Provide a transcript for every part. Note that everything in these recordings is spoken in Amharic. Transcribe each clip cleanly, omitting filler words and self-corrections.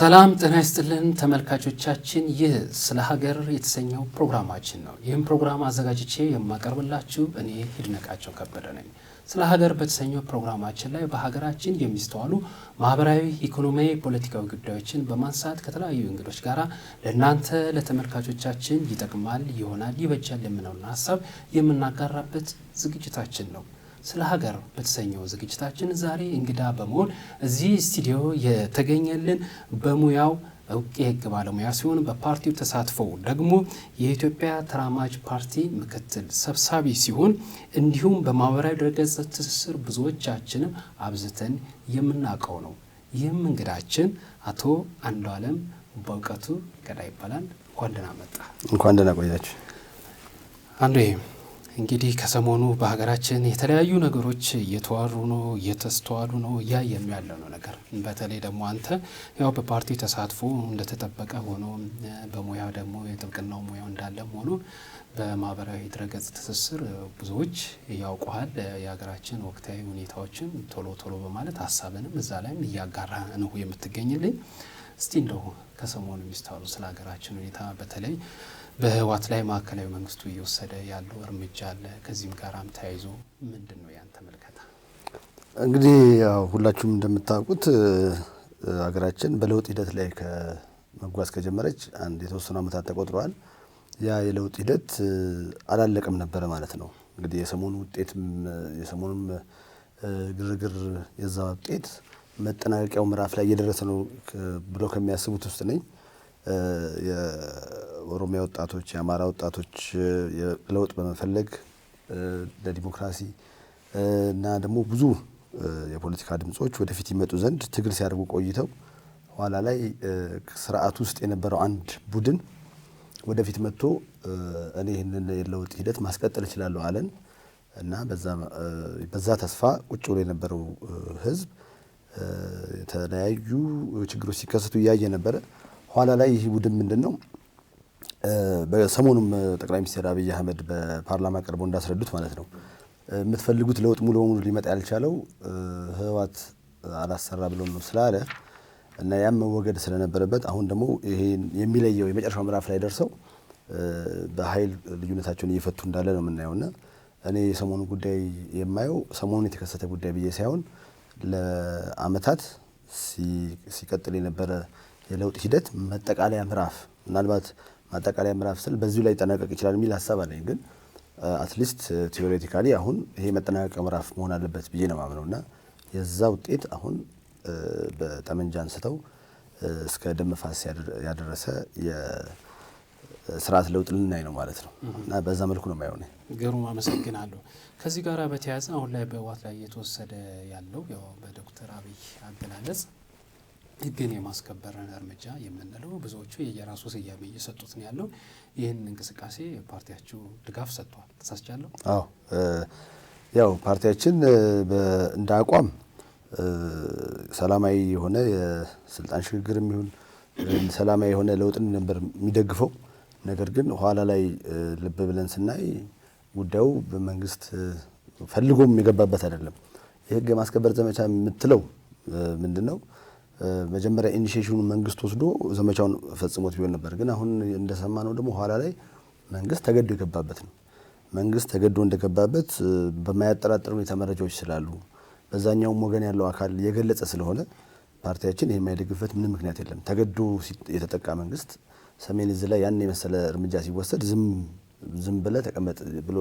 ሰላም ጤና ይስጥልን ተመልካቾቻችን፣ ይህ ስለ ሀገር የተሰኘው ፕሮግራማችን ነው። ይህም ፕሮግራም አዘጋጅቼ የማቀርብላችሁ እኔ ሂድነቃቸው ከበደ ነኝ። ስለ ሀገር በተሰኘው ፕሮግራማችን ላይ በሀገራችን የሚስተዋሉ ማህበራዊ፣ ኢኮኖሚያዊ፣ ፖለቲካዊ ጉዳዮችን በማንሳት ከተለያዩ እንግዶች ጋር ለእናንተ ለተመልካቾቻችን ይጠቅማል፣ ይሆናል፣ ይበጃል የምንለውን ሀሳብ የምናጋራበት ዝግጅታችን ነው። ስለ ሀገር በተሰኘው ዝግጅታችን ዛሬ እንግዳ በመሆን እዚህ ስቱዲዮ የተገኘልን በሙያው እውቅ የህግ ባለሙያ ሲሆን በፓርቲው ተሳትፎ ደግሞ የኢትዮጵያ ተራማጅ ፓርቲ ምክትል ሰብሳቢ ሲሆን እንዲሁም በማህበራዊ ድረገጽ ትስስር ብዙዎቻችንም አብዝተን የምናውቀው ነው። ይህም እንግዳችን አቶ አንዱዓለም በእውቀቱ ገዳ ይባላል። እንኳን ደህና መጣ። እንኳን ደህና ቆያችሁ። እንግዲህ ከሰሞኑ በሀገራችን የተለያዩ ነገሮች እየተዋሩ ነው፣ እየተስተዋሉ ነው፣ እያየን ያለው ነገር። በተለይ ደግሞ አንተ ያው በፓርቲው ተሳትፎ እንደተጠበቀ ሆኖ በሙያ ደግሞ የጥብቅናው ሙያው እንዳለም ሆኖ በማህበራዊ ድረገጽ ትስስር ብዙዎች ያውቁሃል። የሀገራችን ወቅታዊ ሁኔታዎችን ቶሎ በማለት ሀሳብንም እዛ ላይም እያጋራ ነው የምትገኝልኝ። እስቲ እንደው ከሰሞኑ የሚስተዋሉ ስለ ሀገራችን ሁኔታ በተለይ በህወሓት ላይ ማዕከላዊ መንግስቱ እየወሰደ ያለው እርምጃ አለ። ከዚህም ጋራም ተያይዞ ምንድነው ያንተ መልከታ? እንግዲህ ያው ሁላችሁም እንደምታውቁት ሀገራችን በለውጥ ሂደት ላይ ከመጓዝ ከጀመረች አንድ የተወሰኑ ዓመታት ተቆጥረዋል። ያ የለውጥ ሂደት አላለቀም ነበረ ማለት ነው። እንግዲህ የሰሞኑም ግርግር የዛ ውጤት መጠናቀቂያው ምዕራፍ ላይ እየደረሰ ነው ብሎ ከሚያስቡት ውስጥ ነኝ። የኦሮሚያ ወጣቶች፣ የአማራ ወጣቶች ለውጥ በመፈለግ ለዲሞክራሲ እና ደግሞ ብዙ የፖለቲካ ድምጾች ወደፊት ይመጡ ዘንድ ትግል ሲያደርጉ ቆይተው ኋላ ላይ ስርዓት ውስጥ የነበረው አንድ ቡድን ወደፊት መጥቶ እኔ ይህንን የለውጥ ሂደት ማስቀጠል እችላለሁ አለን እና በዛ ተስፋ ቁጭ ብሎ የነበረው ህዝብ የተለያዩ ችግሮች ሲከሰቱ እያየ ነበረ። ኋላ ላይ ይህ ቡድን ምንድነው በሰሞኑም ጠቅላይ ሚኒስትር አብይ አህመድ በፓርላማ ቀርበው እንዳስረዱት ማለት ነው የምትፈልጉት ለውጥ ሙሉ በሙሉ ሊመጣ ያልቻለው ህወሓት አላሰራ ብሎ ነው ስላለ እና ያም መወገድ ስለነበረበት አሁን ደግሞ ይሄ የሚለየው የመጨረሻው ምዕራፍ ላይ ደርሰው በኃይል ልዩነታቸውን እየፈቱ እንዳለ ነው የምናየውና እኔ የሰሞኑ ጉዳይ የማየው ሰሞኑን የተከሰተ ጉዳይ ብዬ ሳይሆን ለአመታት ሲቀጥል የነበረ የለውጥ ሂደት መጠቃለያ ምዕራፍ፣ ምናልባት ማጠቃለያ ምዕራፍ ስል በዚሁ ላይ ይጠናቀቅ ይችላል የሚል ሀሳብ አለኝ። ግን አትሊስት ቲዮሬቲካሊ አሁን ይሄ መጠናቀቂያ ምዕራፍ መሆን አለበት ብዬ ነው የማምነውና የዛ ውጤት አሁን በጠመንጃ አንስተው እስከ ደም መፋሰስ ያደረሰ የስርዓት ለውጥ ልናይ ነው ማለት ነው እና በዛ መልኩ ነው የማየው። ግሩም አመሰግናለሁ። ከዚህ ጋር በተያያዘ አሁን ላይ በህወሓት ላይ እየተወሰደ ያለው ያው በዶክተር አብይ አገላለጽ ህግን የማስከበር እርምጃ የምንለው ብዙዎቹ የየራሱ ስያሜ እየሰጡት ነው ያለው። ይህን እንቅስቃሴ ፓርቲያችሁ ድጋፍ ሰጥቷል። ተሳስቻለሁ? አዎ፣ ያው ፓርቲያችን እንደ አቋም ሰላማዊ የሆነ የስልጣን ሽግግርም ይሁን ሰላማዊ የሆነ ለውጥን ነበር የሚደግፈው። ነገር ግን ኋላ ላይ ልብ ብለን ስናይ ጉዳዩ በመንግስት ፈልጎም የገባበት አይደለም። የህግ የማስከበር ዘመቻ የምትለው ምንድነው? መጀመሪያ ኢኒሺዬሽኑን መንግስት ወስዶ ዘመቻውን ፈጽሞት ቢሆን ነበር። ግን አሁን እንደሰማነው ደግሞ ኋላ ላይ መንግስት ተገዶ የገባበት ነው። መንግስት ተገዶ እንደገባበት በማያጠራጥር ሁኔታ መረጃዎች ስላሉ በዛኛውም ወገን ያለው አካል የገለጸ ስለሆነ ፓርቲያችን ይሄ የማይደግፍበት ምንም ምክንያት የለም። ተገዶ የተጠቃ መንግስት ሰሜን እዝ ላይ ያን የመሰለ እርምጃ ሲወሰድ ዝም ብለህ ተቀመጥ ብሎ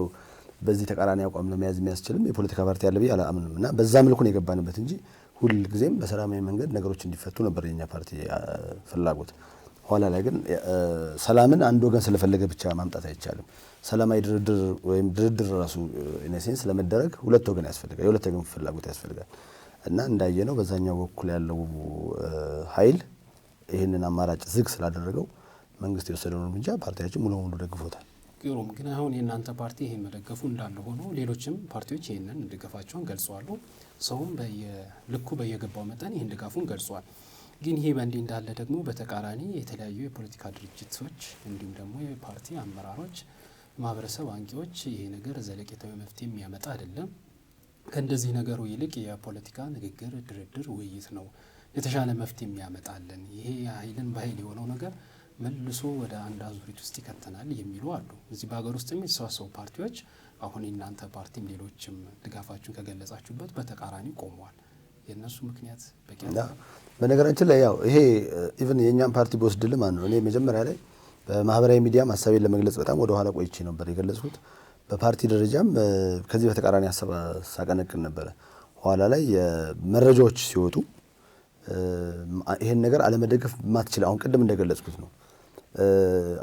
በዚህ ተቃራኒ አቋም ለመያዝ የሚያስችልም የፖለቲካ ፓርቲ ያለ ብዬ አላምንም እና በዛ መልኩ ነው የገባንበት እንጂ ሁል ጊዜም በሰላማዊ መንገድ ነገሮች እንዲፈቱ ነበር የኛ ፓርቲ ፍላጎት። ኋላ ላይ ግን ሰላምን አንድ ወገን ስለፈለገ ብቻ ማምጣት አይቻልም። ሰላማዊ ድርድር ወይም ድርድር ራሱ ኢነሴንስ ለመደረግ ሁለት ወገን ያስፈልጋል፣ የሁለት ወገን ፍላጎት ያስፈልጋል እና እንዳየነው በዛኛው በኩል ያለው ኃይል ይህንን አማራጭ ዝግ ስላደረገው መንግስት የወሰደውን እርምጃ ፓርቲያችን ሙሉ በሙሉ ደግፎታል። ግሩም። ግን አሁን የእናንተ ፓርቲ ይሄን መደገፉ እንዳለ ሆኖ ሌሎችም ፓርቲዎች ይሄንን ድጋፋቸውን ገልጸዋል። ሰውም በየልኩ በየገባው መጠን ይሄን ድጋፉን ገልጿል። ግን ይሄ በእንዲህ እንዳለ ደግሞ በተቃራኒ የተለያዩ የፖለቲካ ድርጅቶች እንዲሁም ደግሞ የፓርቲ አመራሮች፣ ማህበረሰብ አንቂዎች ይሄ ነገር ዘለቄታዊ መፍትሄ የሚያመጣ አይደለም፣ ከእንደዚህ ነገሩ ይልቅ የፖለቲካ ንግግር፣ ድርድር፣ ውይይት ነው የተሻለ መፍትሄ የሚያመጣልን ይሄ ኃይልን በኃይል የሆነው ነገር መልሶ ወደ አንድ አዙሪት ውስጥ ይከተናል የሚሉ አሉ። እዚህ በሀገር ውስጥ የሚሰባሰቡ ፓርቲዎች አሁን የእናንተ ፓርቲም ሌሎችም ድጋፋችሁን ከገለጻችሁበት በተቃራኒ ቆመዋል። የእነሱ ምክንያት በቂ ነው። በነገራችን ላይ ያው ይሄ ኢቭን የእኛም ፓርቲ በወስድልም ነው። እኔ መጀመሪያ ላይ በማህበራዊ ሚዲያ ሀሳቤን ለመግለጽ በጣም ወደ ኋላ ቆይቼ ነበር የገለጽኩት። በፓርቲ ደረጃም ከዚህ በተቃራኒ ሀሳብ ሳቀነቅን ነበረ። ኋላ ላይ መረጃዎች ሲወጡ ይሄን ነገር አለመደገፍ ማትችል አሁን ቅድም እንደገለጽኩት ነው።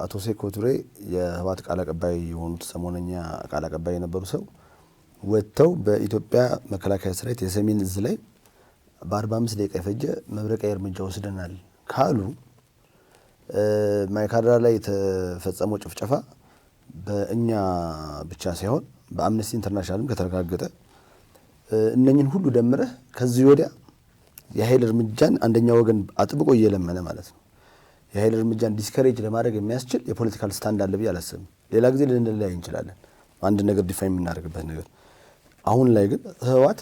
አቶ ሴኮ ቱሬ የህወሓት ቃል አቀባይ የሆኑት ሰሞነኛ ቃል አቀባይ የነበሩ ሰው ወጥተው በኢትዮጵያ መከላከያ ሰራዊት የሰሜን እዝ ላይ በ45 ደቂቃ የፈጀ መብረቃዊ እርምጃ ወስደናል ካሉ ማይካድራ ላይ የተፈጸመው ጭፍጨፋ በእኛ ብቻ ሳይሆን በአምነስቲ ኢንተርናሽናልም ከተረጋገጠ እነኝን ሁሉ ደምረህ ከዚህ ወዲያ የኃይል እርምጃን አንደኛ ወገን አጥብቆ እየለመነ ማለት ነው የኃይል እርምጃን ዲስከሬጅ ለማድረግ የሚያስችል የፖለቲካል ስታንድ አለ ብዬ አላስብም። ሌላ ጊዜ ልንለያይ እንችላለን አንድ ነገር ዲፋይን የምናደርግበት ነገር። አሁን ላይ ግን ህወሓት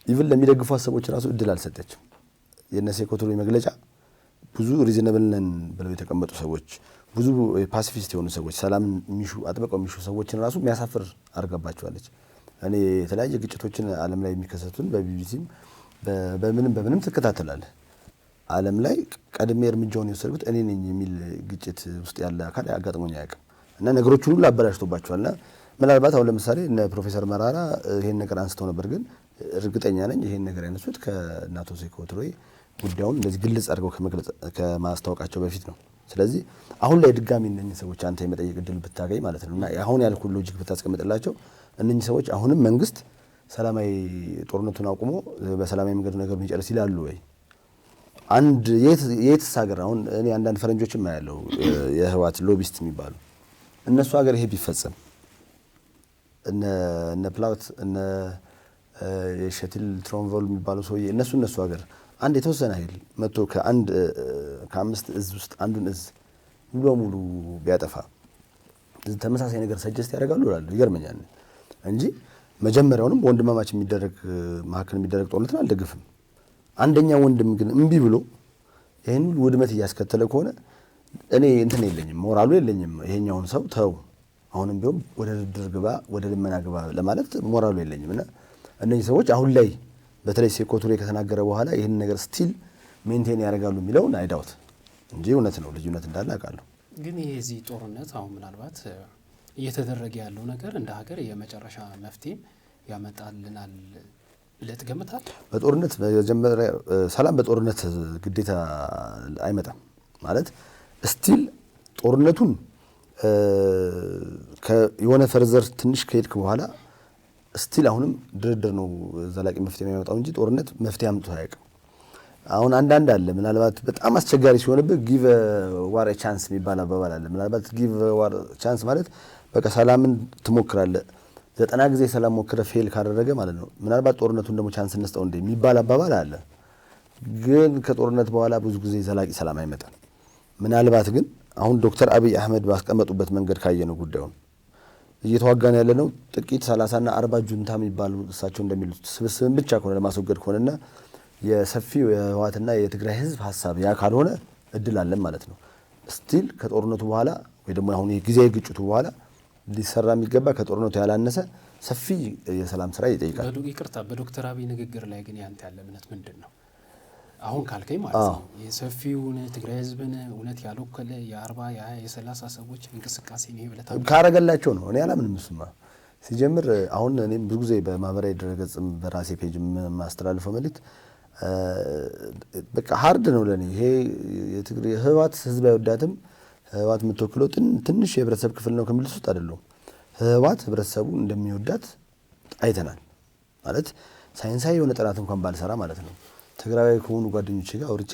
ኢቭን ለሚደግፉ ሀሳቦች ራሱ እድል አልሰጠችም። የነ ሴኮ ቱሬ መግለጫ ብዙ ሪዝነብል ነን ብለው የተቀመጡ ሰዎች፣ ብዙ ፓሲፊስት የሆኑ ሰዎች፣ ሰላም የሚሹ አጥብቀው የሚሹ ሰዎችን ራሱ የሚያሳፍር አድርጋባቸዋለች። እኔ የተለያየ ግጭቶችን ዓለም ላይ የሚከሰቱን በቢቢሲም በምንም ትከታተላለህ። ዓለም ላይ ቀድሜ እርምጃውን የወሰድኩት እኔ ነኝ የሚል ግጭት ውስጥ ያለ አካል አጋጥሞኝ አያውቅም። እና ነገሮችን ሁሉ አበላሽቶባቸዋልና ምናልባት አሁን ለምሳሌ እነ ፕሮፌሰር መራራ ይሄን ነገር አንስተው ነበር፣ ግን እርግጠኛ ነኝ ይሄን ነገር ያነሱት ከአቶ ሴኮ ቱሬ ጉዳዩን እንደዚህ ግልጽ አድርገው ከማስታወቃቸው በፊት ነው። ስለዚህ አሁን ላይ ድጋሚ እነኚህ ሰዎች አንተ የመጠየቅ እድል ብታገኝ ማለት ነው እና አሁን ያልኩ ሎጂክ ብታስቀምጥላቸው እነኚህ ሰዎች አሁንም መንግስት ሰላማዊ ጦርነቱን አቁሞ በሰላማዊ መንገድ ነገሩን ይጨርስ ይላሉ ወይ? አንድ የትስ ሀገር አሁን እኔ አንዳንድ ፈረንጆችም ያለው የህወሓት ሎቢስት የሚባሉ እነሱ ሀገር ይሄ ቢፈጸም እነ ፕላውት እነ የሸቲል ትሮንቮል የሚባሉ ሰውዬ እነሱ ሀገር አንድ የተወሰነ ኃይል መጥቶ ከአምስት እዝ ውስጥ አንዱን እዝ ሙሉ በሙሉ ቢያጠፋ ተመሳሳይ ነገር ሰጀስት ያደርጋሉ እላለሁ። ይገርመኛል እንጂ መጀመሪያውንም በወንድማማች መካከል የሚደረግ ጦርነትን አልደግፍም። አንደኛ ወንድም ግን እምቢ ብሎ ይህን ሁሉ ውድመት እያስከተለ ከሆነ እኔ እንትን የለኝም፣ ሞራሉ የለኝም። ይሄኛውን ሰው ተው፣ አሁንም ቢሆን ወደ ድርድር ግባ፣ ወደ ልመና ግባ ለማለት ሞራሉ የለኝም። እና እነዚህ ሰዎች አሁን ላይ በተለይ ሴኮ ቱሬ ከተናገረ በኋላ ይህን ነገር ስቲል ሜንቴን ያደርጋሉ የሚለውን አይዳውት እንጂ እውነት ነው፣ ልዩነት እንዳለ አውቃለሁ። ግን የዚህ ጦርነት አሁን ምናልባት እየተደረገ ያለው ነገር እንደ ሀገር የመጨረሻ መፍትሄ ያመጣልናል ብለህ ትገምታለህ? በጦርነት መጀመሪያ ሰላም በጦርነት ግዴታ አይመጣም ማለት ስቲል ጦርነቱን የሆነ ፈርዘር ትንሽ ከሄድክ በኋላ ስቲል አሁንም ድርድር ነው ዘላቂ መፍትሄ የሚያመጣው እንጂ ጦርነት መፍትሄ አምጥቶ አያውቅም። አሁን አንዳንድ አለ ምናልባት በጣም አስቸጋሪ ሲሆንብህ ጊቭ ዋር ቻንስ የሚባል አባባል አለ። ምናልባት ጊቭ ዋር ቻንስ ማለት በቃ ሰላምን ትሞክራለህ 90 ጊዜ ሰላም ሞክረህ ፌል ካደረገ ማለት ነው ምናልባት ጦርነቱን ደግሞ ቻንስ እንስጠው እንደ የሚባል አባባል አለ። ግን ከጦርነት በኋላ ብዙ ጊዜ ዘላቂ ሰላም አይመጣም። ምናልባት ግን አሁን ዶክተር አብይ አህመድ ባስቀመጡበት መንገድ ካየነው ጉዳዩን እየተዋጋን ያለ ነው ጥቂት 30 እና 40 ጁንታ የሚባሉ እሳቸው እንደሚሉት ስብስብን ብቻ ከሆነ ለማስወገድ ከሆነና የሰፊው የህወሓትና የትግራይ ህዝብ ሀሳብ ያ ካልሆነ እድል አለን ማለት ነው። ስቲል ከጦርነቱ በኋላ ወይ ደግሞ አሁን የጊዜያዊ ግጭቱ በኋላ ሊሰራ የሚገባ ከጦርነቱ ያላነሰ ሰፊ የሰላም ስራ ይጠይቃል። ይቅርታ፣ በዶክተር አብይ ንግግር ላይ ግን ያንተ ያለ እምነት ምንድን ነው? አሁን ካልከኝ ማለት ነው የሰፊውን ትግራይ ህዝብን እውነት ያልወከለ የ40 የ30 ሰዎች እንቅስቃሴ ነው ብለታ ካረገላቸው ነው። እኔ አላምንም። እሱማ ሲጀምር አሁን እኔም ብዙ ጊዜ በማህበራዊ ድረገጽም በራሴ ፔጅ የማስተላልፈው መልእክት በቃ ሀርድ ነው ለኔ። ይሄ የትግራይ ህወሓት ህዝብ አይወዳትም፣ ህወሓት የምትወክለው ትንሽ የህብረተሰብ ክፍል ነው ከሚሉት ውስጥ አይደለም። ህወሓት ህብረተሰቡን እንደሚወዳት አይተናል። ማለት ሳይንሳዊ የሆነ ጥናት እንኳን ባልሰራ ማለት ነው ትግራዋይ ከሆኑ ጓደኞቼ ጋር አውርቼ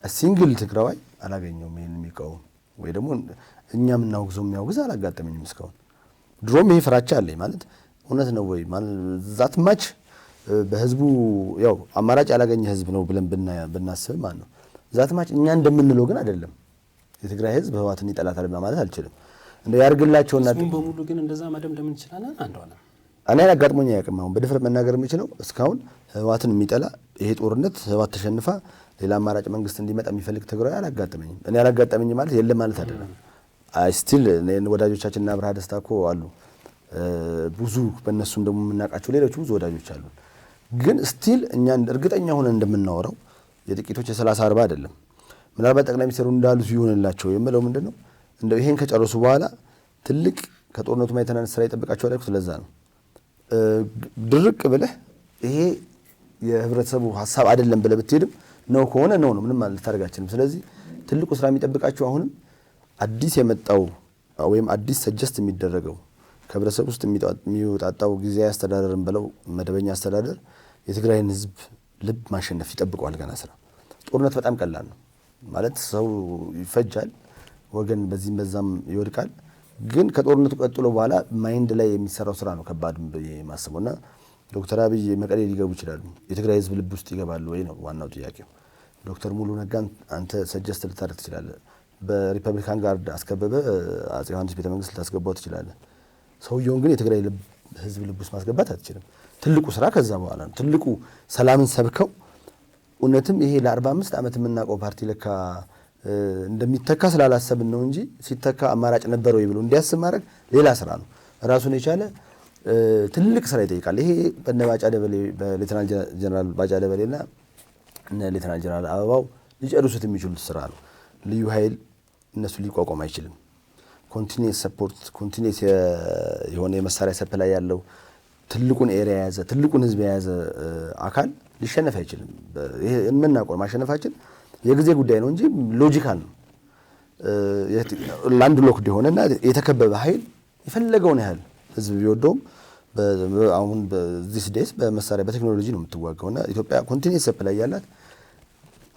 ሲንግል ትግራዋይ አላገኘውም ይሄን የሚቃወም ወይ ደግሞ እኛ የምናወግዘው የሚያወግዝ አላጋጠመኝም እስካሁን። ድሮም ይሄ ፍራቻ አለኝ ማለት እውነት ነው ወይ ማለት ዛት ማች በህዝቡ ያው አማራጭ ያላገኘ ህዝብ ነው ብለን ብናስብ ማለት ነው ዛት ማች እኛ እንደምንለው ግን አይደለም። የትግራይ ህዝብ ህወሓትን ይጠላታል ማለት አልችልም። እንደ ያርግላቸውና ህዝቡን በሙሉ ግን እንደዛ መደምደም እንችላለን። አንዷ ነው እኔ አላጋጥሞኝ አያውቅም። አሁን በድፍረት መናገር የምችለው እስካሁን ህወሓትን የሚጠላ ይሄ ጦርነት ህወሓት ተሸንፋ ሌላ አማራጭ መንግስት እንዲመጣ የሚፈልግ ትግራይ አላጋጠመኝም። እኔ አላጋጠመኝ ማለት የለም ማለት አይደለም። አይ ስቲል ወዳጆቻችንና አብርሃ ደስታ እኮ አሉ ብዙ በእነሱም ደግሞ የምናውቃቸው ሌሎች ብዙ ወዳጆች አሉ። ግን ስቲል እኛ እርግጠኛ ሆነን እንደምናወራው የጥቂቶች የ30-40 አይደለም። ምናልባት ጠቅላይ ሚኒስትሩ እንዳሉት ይሆንላቸው የምለው ምንድነው እንደው ይሄን ከጨረሱ በኋላ ትልቅ ከጦርነቱ ማይተናነስ ስራ ይጠብቃቸዋል ያልኩት ለዛ ነው። ድርቅ ብለህ ይሄ የህብረተሰቡ ሀሳብ አይደለም ብለህ ብትሄድም ነው ከሆነ ነው ምንም ማለት ታደርጋችንም። ስለዚህ ትልቁ ስራ የሚጠብቃቸው አሁንም አዲስ የመጣው ወይም አዲስ ሰጀስት የሚደረገው ከህብረተሰቡ ውስጥ የሚወጣጣው ጊዜያዊ አስተዳደርን ብለው መደበኛ አስተዳደር የትግራይን ህዝብ ልብ ማሸነፍ ይጠብቀዋል። ገና ስራ ጦርነት በጣም ቀላል ነው ማለት ሰው ይፈጃል፣ ወገን በዚህም በዛም ይወድቃል። ግን ከጦርነቱ ቀጥሎ በኋላ ማይንድ ላይ የሚሰራው ስራ ነው ከባድ ማስበውና ዶክተር አብይ መቀሌ ሊገቡ ይችላሉ። የትግራይ ህዝብ ልብ ውስጥ ይገባሉ ወይ ነው ዋናው ጥያቄው። ዶክተር ሙሉ ነጋን አንተ ሰጀስት ልታደርግ ትችላለህ። በሪፐብሊካን ጋርድ አስከበበ አፄ ዮሐንስ ቤተመንግስት ልታስገባው ትችላለህ። ሰውየውን ግን የትግራይ ህዝብ ልብ ውስጥ ማስገባት አትችልም። ትልቁ ስራ ከዛ በኋላ ነው። ትልቁ ሰላምን ሰብከው እውነትም ይሄ ለ45 ዓመት የምናውቀው ፓርቲ ለካ እንደሚተካ ስላላሰብን ነው እንጂ ሲተካ አማራጭ ነበረው ብሎ እንዲያስብ ማድረግ ሌላ ስራ ነው። ራሱን የቻለ ትልቅ ስራ ይጠይቃል። ይሄ በነ ባጫ ደበሌ በሌተናል ጀነራል ባጫ ደበሌና እነ ሌተናል ጀነራል አበባው ሊጨርሱት የሚችሉት ስራ ነው። ልዩ ኃይል እነሱ ሊቋቋም አይችልም። ኮንቲኒየስ ሰፖርት ኮንቲኒየስ የሆነ የመሳሪያ ሰፕላይ ያለው ትልቁን ኤሪያ የያዘ ትልቁን ህዝብ የያዘ አካል ሊሸነፍ አይችልም። ይሄ የምናውቀው ማሸነፋችን የጊዜ ጉዳይ ነው እንጂ ሎጂካል ነው። ላንድ ሎክድ የሆነና የተከበበ ኃይል የፈለገውን ያህል ህዝብ ቢወደውም አሁን በዚህ ዴይስ በመሳሪያ በቴክኖሎጂ ነው የምትዋጋውና ኢትዮጵያ ኮንቲኒየስ ሰፕላይ ያላት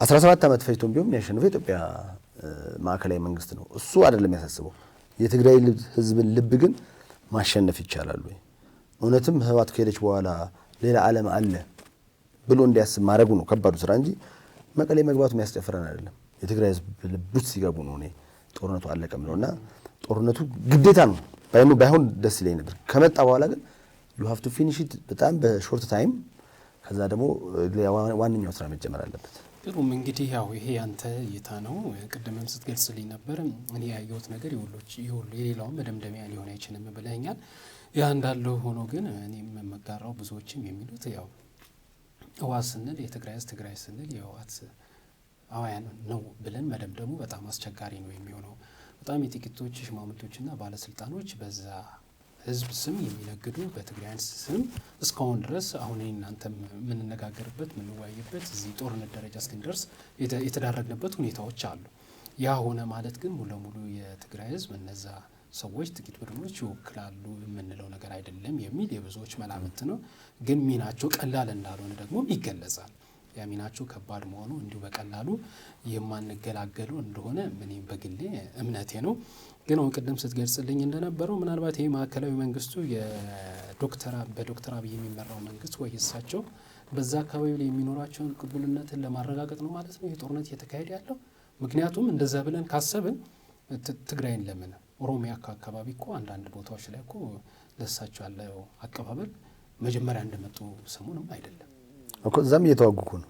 17 ዓመት ፈጅቶም ቢሆን የሚያሸንፈው የኢትዮጵያ ማዕከላዊ መንግስት ነው። እሱ አይደለም ያሳስበው። የትግራይ ህዝብን ልብ ግን ማሸነፍ ይቻላል ወይ እውነትም ህወሓት ከሄደች በኋላ ሌላ ዓለም አለ ብሎ እንዲያስብ ማድረጉ ነው ከባዱ ስራ እንጂ መቀሌ መግባቱ የሚያስጨፍረን አይደለም። የትግራይ ህዝብ ልብ ውስጥ ሲገቡ ነው እኔ ጦርነቱ አለቀም ነውና ጦርነቱ ግዴታ ነው። ባይሆን ደስ ይለኝ ነበር። ከመጣ በኋላ ግን you have to finish it በጣም በሾርት ታይም። ከዛ ደግሞ ዋንኛው ስራ መጀመር አለበት። ጥሩም እንግዲህ ያው ይሄ ያንተ እይታ ነው። ቅድምም ስትገልጽልኝ ነበር እኔ ያየሁት ነገር የሌላውም መደምደሚያ ሊሆን አይችልም ብለኛል። ያ እንዳለው ሆኖ ግን እኔም መጋራው ብዙዎችም የሚሉት ያው ህወሓት ስንል የትግራይ ህዝብ ትግራይ ስንል የህወሓት አዋያን ነው ብለን መደምደሙ በጣም አስቸጋሪ ነው የሚሆነው። በጣም የጥቂቶች ሽማምንቶችና ባለስልጣኖች በዛ ህዝብ ስም የሚነግዱ በትግራይ ስም እስካሁን ድረስ አሁን እናንተም የምንነጋገርበት የምንወያይበት እዚህ ጦርነት ደረጃ እስክንደርስ የተዳረግንበት ሁኔታዎች አሉ። ያ ሆነ ማለት ግን ሙሉ ለሙሉ የትግራይ ህዝብ እነዛ ሰዎች ጥቂት ቡድኖች ይወክላሉ የምንለው ነገር አይደለም የሚል የብዙዎች መላምት ነው። ግን ሚናቸው ቀላል እንዳልሆነ ደግሞ ይገለጻል። ያ ሚናቸው ከባድ መሆኑ እንዲሁ በቀላሉ የማንገላገሉ እንደሆነ ምንም በግሌ እምነቴ ነው። ግን አሁን ቅድም ስትገልጽልኝ እንደነበረው ምናልባት ይሄ ማዕከላዊ መንግስቱ በዶክተር አብይ የሚመራው መንግስት ወይ እሳቸው በዛ አካባቢ ላይ የሚኖራቸውን ቅቡልነትን ለማረጋገጥ ነው ማለት ነው ይሄ ጦርነት እየተካሄደ ያለው። ምክንያቱም እንደዛ ብለን ካሰብን ትግራይን ለምን ኦሮሚያ አካባቢ እኮ አንዳንድ ቦታዎች ላይ እኮ ለሳቸው ያለው አቀባበል መጀመሪያ እንደመጡ ሰሞኑንም አይደለም እኮ እዛም እየተዋጉ ነው።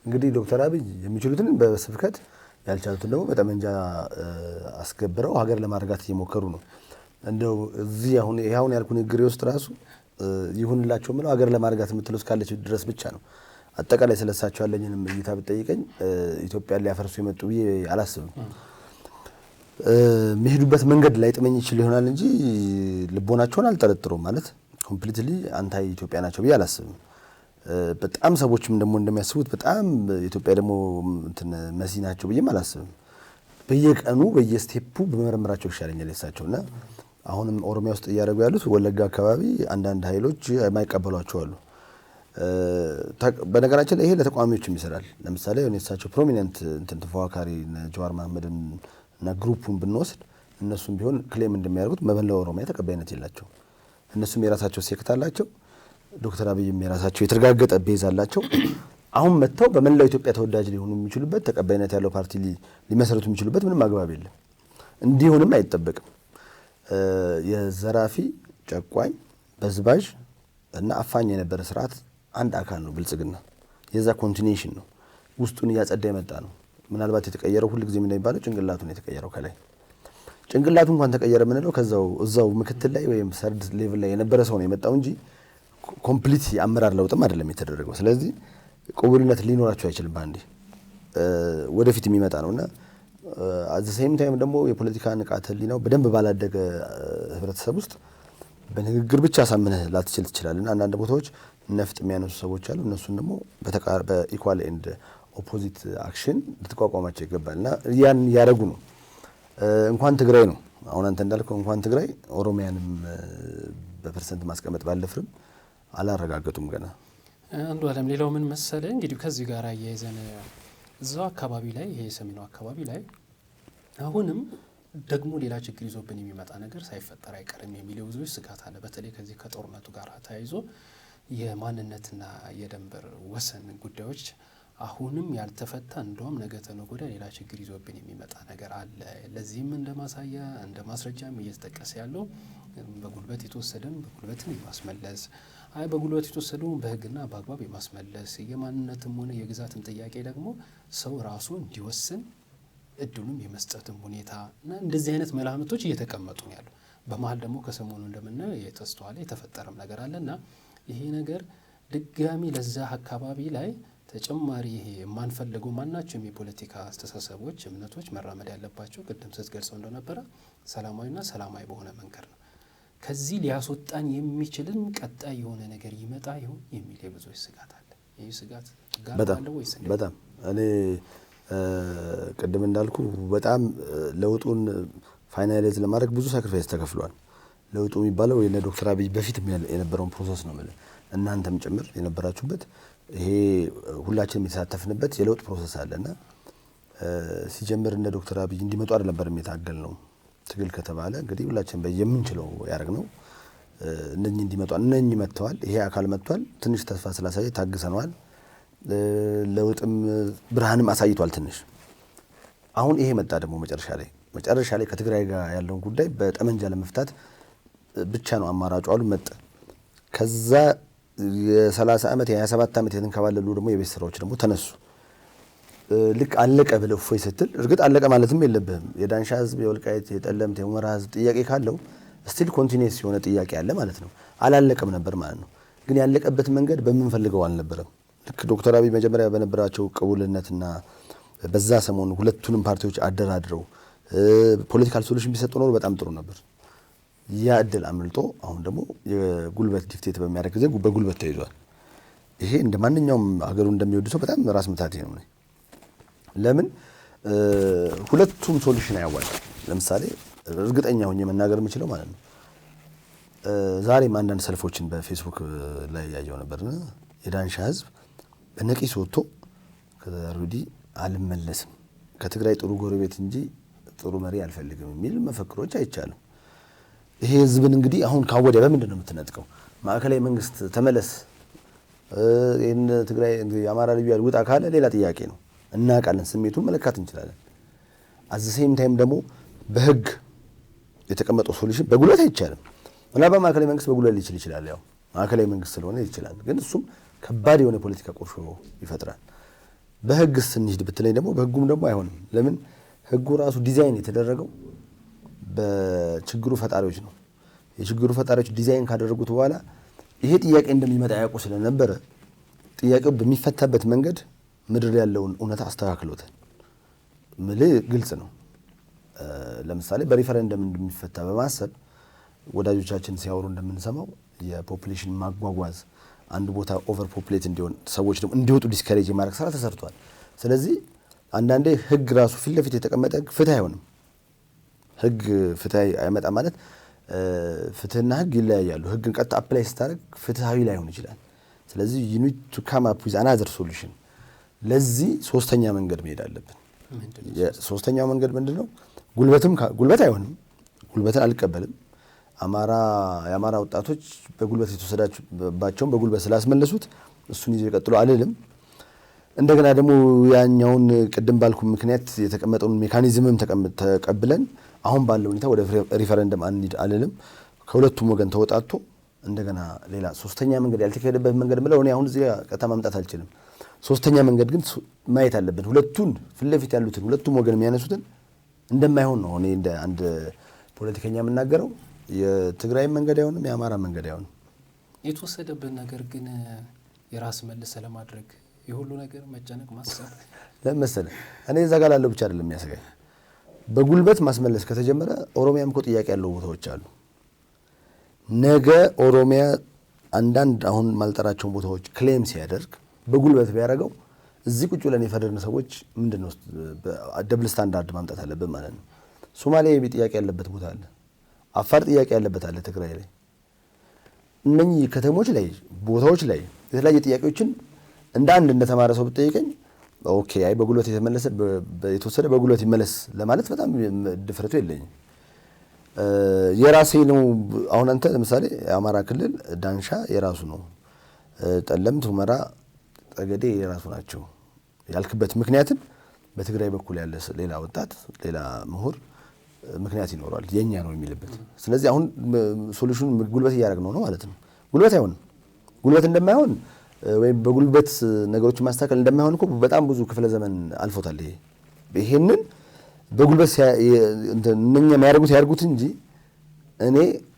እንግዲህ ዶክተር አብይ የሚችሉትን በስብከት ያልቻሉትን ደግሞ በጠመንጃ አስገብረው ሀገር ለማረጋጋት እየሞከሩ ነው። እንደው እዚህ አሁን ያልኩ ንግግሬ ውስጥ ራሱ ይሁንላቸው ምለው ሀገር ለማረጋጋት የምትለው እስካለች ድረስ ብቻ ነው። አጠቃላይ ስለሳቸው ያለኝንም እይታ ብትጠይቀኝ ኢትዮጵያን ሊያፈርሱ የመጡ ብዬ አላስብም። የሚሄዱበት መንገድ ላይ ጥመኝ ይችል ይሆናል እንጂ ልቦናቸውን አልጠረጥሩም ማለት ኮምፕሊትሊ አንታይ ኢትዮጵያ ናቸው ብዬ አላስብም። በጣም ሰዎችም ደግሞ እንደሚያስቡት በጣም ኢትዮጵያ ደግሞ መሲ ናቸው ብዬም አላስብም። በየቀኑ በየስቴፑ በመረመራቸው ይሻለኛል የሳቸውና አሁንም ኦሮሚያ ውስጥ እያደረጉ ያሉት ወለጋ አካባቢ አንዳንድ ኃይሎች የማይቀበሏቸው አሉ። በነገራችን ላይ ይሄ ለተቃዋሚዎችም ይሰራል። ለምሳሌ የሳቸው ፕሮሚነንት ተፎካካሪ ጀዋር መሐመድን እና ግሩፑን ብንወስድ እነሱም ቢሆን ክሌም እንደሚያደርጉት በመላው ኦሮሚያ ተቀባይነት የላቸው። እነሱም የራሳቸው ሴክት አላቸው። ዶክተር አብይም የራሳቸው የተረጋገጠ ቤዝ አላቸው። አሁን መጥተው በመላው ኢትዮጵያ ተወዳጅ ሊሆኑ የሚችሉበት ተቀባይነት ያለው ፓርቲ ሊመሰረቱ የሚችሉበት ምንም አግባብ የለም። እንዲሆንም አይጠበቅም። የዘራፊ ጨቋኝ በዝባዥ እና አፋኝ የነበረ ስርዓት አንድ አካል ነው ብልጽግና። የዛ ኮንቲኒዩሽን ነው፣ ውስጡን እያጸዳ የመጣ ነው። ምናልባት የተቀየረው ሁሉ ጊዜ እንደሚባለው ጭንቅላቱ ነው የተቀየረው። ከላይ ጭንቅላቱ እንኳን ተቀየረ የምንለው እዛው ምክትል ላይ ወይም ሰርድ ሌቭል ላይ የነበረ ሰው ነው የመጣው እንጂ ኮምፕሊት የአመራር ለውጥም አይደለም የተደረገው። ስለዚህ ቅቡልነት ሊኖራቸው አይችልም፣ በአንዴ ወደፊት የሚመጣ ነውና አዘ ሴም ታይም ደግሞ የፖለቲካ ንቃተ ህሊናው በደንብ ባላደገ ህብረተሰብ ውስጥ በንግግር ብቻ ሳምነህ ላትችል ትችላለና አንዳንድ ቦታዎች ነፍጥ የሚያነሱ ሰዎች አሉ። እነሱን ደግሞ በኢኳል ኤንድ ኦፖዚት አክሽን ልትቋቋማቸው ይገባልና ያን ያደረጉ ነው። እንኳን ትግራይ ነው አሁን አንተ እንዳልከው እንኳን ትግራይ ኦሮሚያንም በፐርሰንት ማስቀመጥ ባለፍርም አላረጋገጡም ገና። አንዱ ዓለም ሌላው ምን መሰለ እንግዲህ ከዚህ ጋር አያይዘን እዛው አካባቢ ላይ ይሄ ሰሜኑ አካባቢ ላይ አሁንም ደግሞ ሌላ ችግር ይዞብን የሚመጣ ነገር ሳይፈጠር አይቀርም የሚለው ብዙዎች ስጋት አለ። በተለይ ከዚህ ከጦርነቱ ጋር ተያይዞ የማንነትና የድንበር ወሰን ጉዳዮች አሁንም ያልተፈታ እንደውም ነገ ተነገ ወዲያ ሌላ ችግር ይዞብን የሚመጣ ነገር አለ። ለዚህም እንደ ማሳያ እንደ ማስረጃም እየተጠቀሰ ያለው በጉልበት የተወሰደን በጉልበትን የማስመለስ በጉልበት የተወሰደውን በህግና በአግባብ የማስመለስ የማንነትም ሆነ የግዛትም ጥያቄ ደግሞ ሰው ራሱ እንዲወስን እድሉም የመስጠትም ሁኔታ እና እንደዚህ አይነት መላምቶች እየተቀመጡ ነው ያሉ። በመሀል ደግሞ ከሰሞኑ እንደምናየው የተስተዋለ የተፈጠረም ነገር አለና ይሄ ነገር ድጋሚ ለዛ አካባቢ ላይ ተጨማሪ ይሄ የማንፈልገው ማናቸውም የፖለቲካ አስተሳሰቦች እምነቶች መራመድ ያለባቸው ቅድም ስትገልጸው እንደነበረ ሰላማዊና ሰላማዊ በሆነ መንገድ ነው። ከዚህ ሊያስወጣን የሚችልን ቀጣይ የሆነ ነገር ይመጣ ይሁን የሚል የብዙዎች ስጋት አለ። ይህ ስጋት ጋር አለ ወይስ? በጣም እኔ ቅድም እንዳልኩ በጣም ለውጡን ፋይናላይዝ ለማድረግ ብዙ ሳክሪፋይስ ተከፍሏል። ለውጡ የሚባለው የነ ዶክተር አብይ በፊት የነበረውን ፕሮሰስ ነው ማለት እናንተም ጭምር የነበራችሁበት ይሄ ሁላችንም የተሳተፍንበት የለውጥ ፕሮሰስ አለና ሲጀምር እነ ዶክተር አብይ እንዲመጡ አይደለም የታገል ነው። ትግል ከተባለ እንግዲህ ሁላችንም በየምንችለው ያደረግነው እነኚህ እንዲመጡ እነኚህ መጥተዋል። ይሄ አካል መጥቷል። ትንሽ ተስፋ ስላሳየ ታግሰናል። ለውጥም ብርሃንም አሳይቷል ትንሽ። አሁን ይሄ መጣ ደግሞ መጨረሻ ላይ ከትግራይ ጋር ያለውን ጉዳይ በጠመንጃ ለመፍታት ብቻ ነው አማራጩ አሉ መጣ። ከዛ የ30 ዓመት የ27 ዓመት የተንከባለሉ ደግሞ የቤት ስራዎች ደግሞ ተነሱ። ልክ አለቀ ብለው እፎይ ስትል እርግጥ አለቀ ማለትም የለብህም። የዳንሻ ህዝብ፣ የወልቃይት፣ የጠለምት፣ የሁመራ ህዝብ ጥያቄ ካለው ስቲል ኮንቲኒየስ የሆነ ጥያቄ አለ ማለት ነው። አላለቀም ነበር ማለት ነው። ግን ያለቀበት መንገድ በምንፈልገው አልነበረም። ልክ ዶክተር አብይ መጀመሪያ በነበራቸው ቅቡልነትና በዛ ሰሞኑ ሁለቱንም ፓርቲዎች አደራድረው ፖለቲካል ሶሉሽን ቢሰጡ ኖሮ በጣም ጥሩ ነበር። ያ እድል አምልጦ አሁን ደግሞ የጉልበት ዲክቴት በሚያደርግ ጊዜ በጉልበት ተይዟል። ይሄ እንደ ማንኛውም ሀገሩ እንደሚወድ ሰው በጣም ራስ ምታቴ ነው። ለምን ሁለቱም ሶሉሽን አያዋጣም። ለምሳሌ እርግጠኛ ሆኜ መናገር የምችለው ማለት ነው ዛሬም አንዳንድ ሰልፎችን በፌስቡክ ላይ ያየው ነበርና የዳንሻ ህዝብ በነቂስ ወጥቶ ከዛሬ አልመለስም ከትግራይ ጥሩ ጎረቤት እንጂ ጥሩ መሪ አልፈልግም የሚል መፈክሮች አይቻሉ። ይሄ ህዝብን እንግዲህ አሁን ካወዲያ በምንድን ነው የምትነጥቀው? ማዕከላዊ መንግስት ተመለስ ይሄን ትግራይ የአማራ ልዩ ያል ውጣ ካለ ሌላ ጥያቄ ነው። እናውቃለን፣ ስሜቱን መለካት እንችላለን። አዘ ሴም ታይም ደግሞ በህግ የተቀመጠው ሶሉሽን በጉልበት አይቻልም። ምናልባት ማዕከላዊ መንግስት በጉልበት ሊችል ይችላል። ያው ማዕከላዊ መንግስት ስለሆነ ይችላል። ግን እሱም ከባድ የሆነ የፖለቲካ ቁርሾ ይፈጥራል። በህግ ስንሄድ ብትለኝ ደግሞ በህጉም ደግሞ አይሆንም። ለምን ህጉ ራሱ ዲዛይን የተደረገው በችግሩ ፈጣሪዎች ነው። የችግሩ ፈጣሪዎች ዲዛይን ካደረጉት በኋላ ይሄ ጥያቄ እንደሚመጣ ያውቁ ስለነበረ ጥያቄው በሚፈታበት መንገድ ምድር ያለውን እውነታ አስተካክሎታል። ምልህ ግልጽ ነው። ለምሳሌ በሪፈረንደም እንደሚፈታ በማሰብ ወዳጆቻችን ሲያወሩ እንደምንሰማው የፖፑሌሽን ማጓጓዝ አንድ ቦታ ኦቨር ፖፑሌት እንዲሆን ሰዎች ደግሞ እንዲወጡ ዲስከሬጅ የማድረግ ስራ ተሰርቷል። ስለዚህ አንዳንዴ ህግ ራሱ ፊት ለፊት የተቀመጠ ፍትህ አይሆንም። ህግ ፍትህ አይመጣ ማለት ፍትህና ህግ ይለያያሉ። ህግን ቀጥታ አፕላይ ስታደርግ ፍትሃዊ ላይሆን ይችላል። ስለዚህ you need to come up with another solution። ለዚህ ሶስተኛ መንገድ መሄድ አለብን። የሶስተኛው መንገድ ምንድነው? ጉልበት አይሆንም። ጉልበትን አልቀበልም። የአማራ ወጣቶች በጉልበት የተወሰዳቸውን በጉልበት ስላስመለሱት እሱን ይዘው ይቀጥሉ አልልም። እንደገና ደግሞ ያኛውን ቅድም ባልኩ ምክንያት የተቀመጠውን ሜካኒዝምም ተቀብለን አሁን ባለው ሁኔታ ወደ ሪፈረንደም አንሂድ አልልም። ከሁለቱም ወገን ተወጣጥቶ እንደገና ሌላ ሶስተኛ መንገድ ያልተካሄደበት መንገድ ብለው እኔ አሁን እዚህ ቀጥታ ማምጣት አልችልም። ሶስተኛ መንገድ ግን ማየት አለብን። ሁለቱን ፊት ለፊት ያሉትን ሁለቱም ወገን የሚያነሱትን እንደማይሆን ነው እኔ እንደ አንድ ፖለቲከኛ የምናገረው። የትግራይ መንገድ አይሆንም፣ የአማራ መንገድ አይሆንም። የተወሰደብን ነገር ግን የራስ መልሰ ለማድረግ የሁሉ ነገር መጨነቅ ማሰብ ለምሳሌ እኔ እዛ ጋር ላለው ብቻ አይደለም የሚያሰጋኝ። በጉልበት ማስመለስ ከተጀመረ ኦሮሚያም እኮ ጥያቄ ያለው ቦታዎች አሉ። ነገ ኦሮሚያ አንዳንድ አሁን ማልጠራቸውን ቦታዎች ክሌም ሲያደርግ በጉልበት ቢያደርገው እዚህ ቁጭ ብለን የፈረድን ሰዎች ምንድነው ደብል ስታንዳርድ ማምጣት አለብን ማለት ነው። ሶማሌ ጥያቄ ያለበት ቦታ አለ፣ አፋር ጥያቄ ያለበት አለ፣ ትግራይ ላይ እነኚህ ከተሞች ላይ ቦታዎች ላይ የተለያየ ጥያቄዎችን እንደ አንድ እንደተማረ ሰው ብትጠይቀኝ ኦኬ አይ በጉልበት የተመለሰ የተወሰደ በጉልበት ይመለስ ለማለት በጣም ድፍረቱ የለኝም። የራሴ ነው። አሁን አንተ ለምሳሌ የአማራ ክልል ዳንሻ የራሱ ነው፣ ጠለምት፣ ሁመራ፣ ጠገዴ የራሱ ናቸው ያልክበት ምክንያትም በትግራይ በኩል ያለ ሌላ ወጣት ሌላ ምሁር ምክንያት ይኖራል የኛ ነው የሚልበት። ስለዚህ አሁን ሶሉሽኑ ጉልበት እያደረግነው ነው ማለት ነው። ጉልበት አይሆንም። ጉልበት እንደማይሆን ወይም በጉልበት ነገሮችን ማስተካከል እንደማይሆን እኮ በጣም ብዙ ክፍለ ዘመን አልፎታል። ይሄንን በጉልበት እነኛ የሚያደርጉት ያድርጉት እንጂ እኔ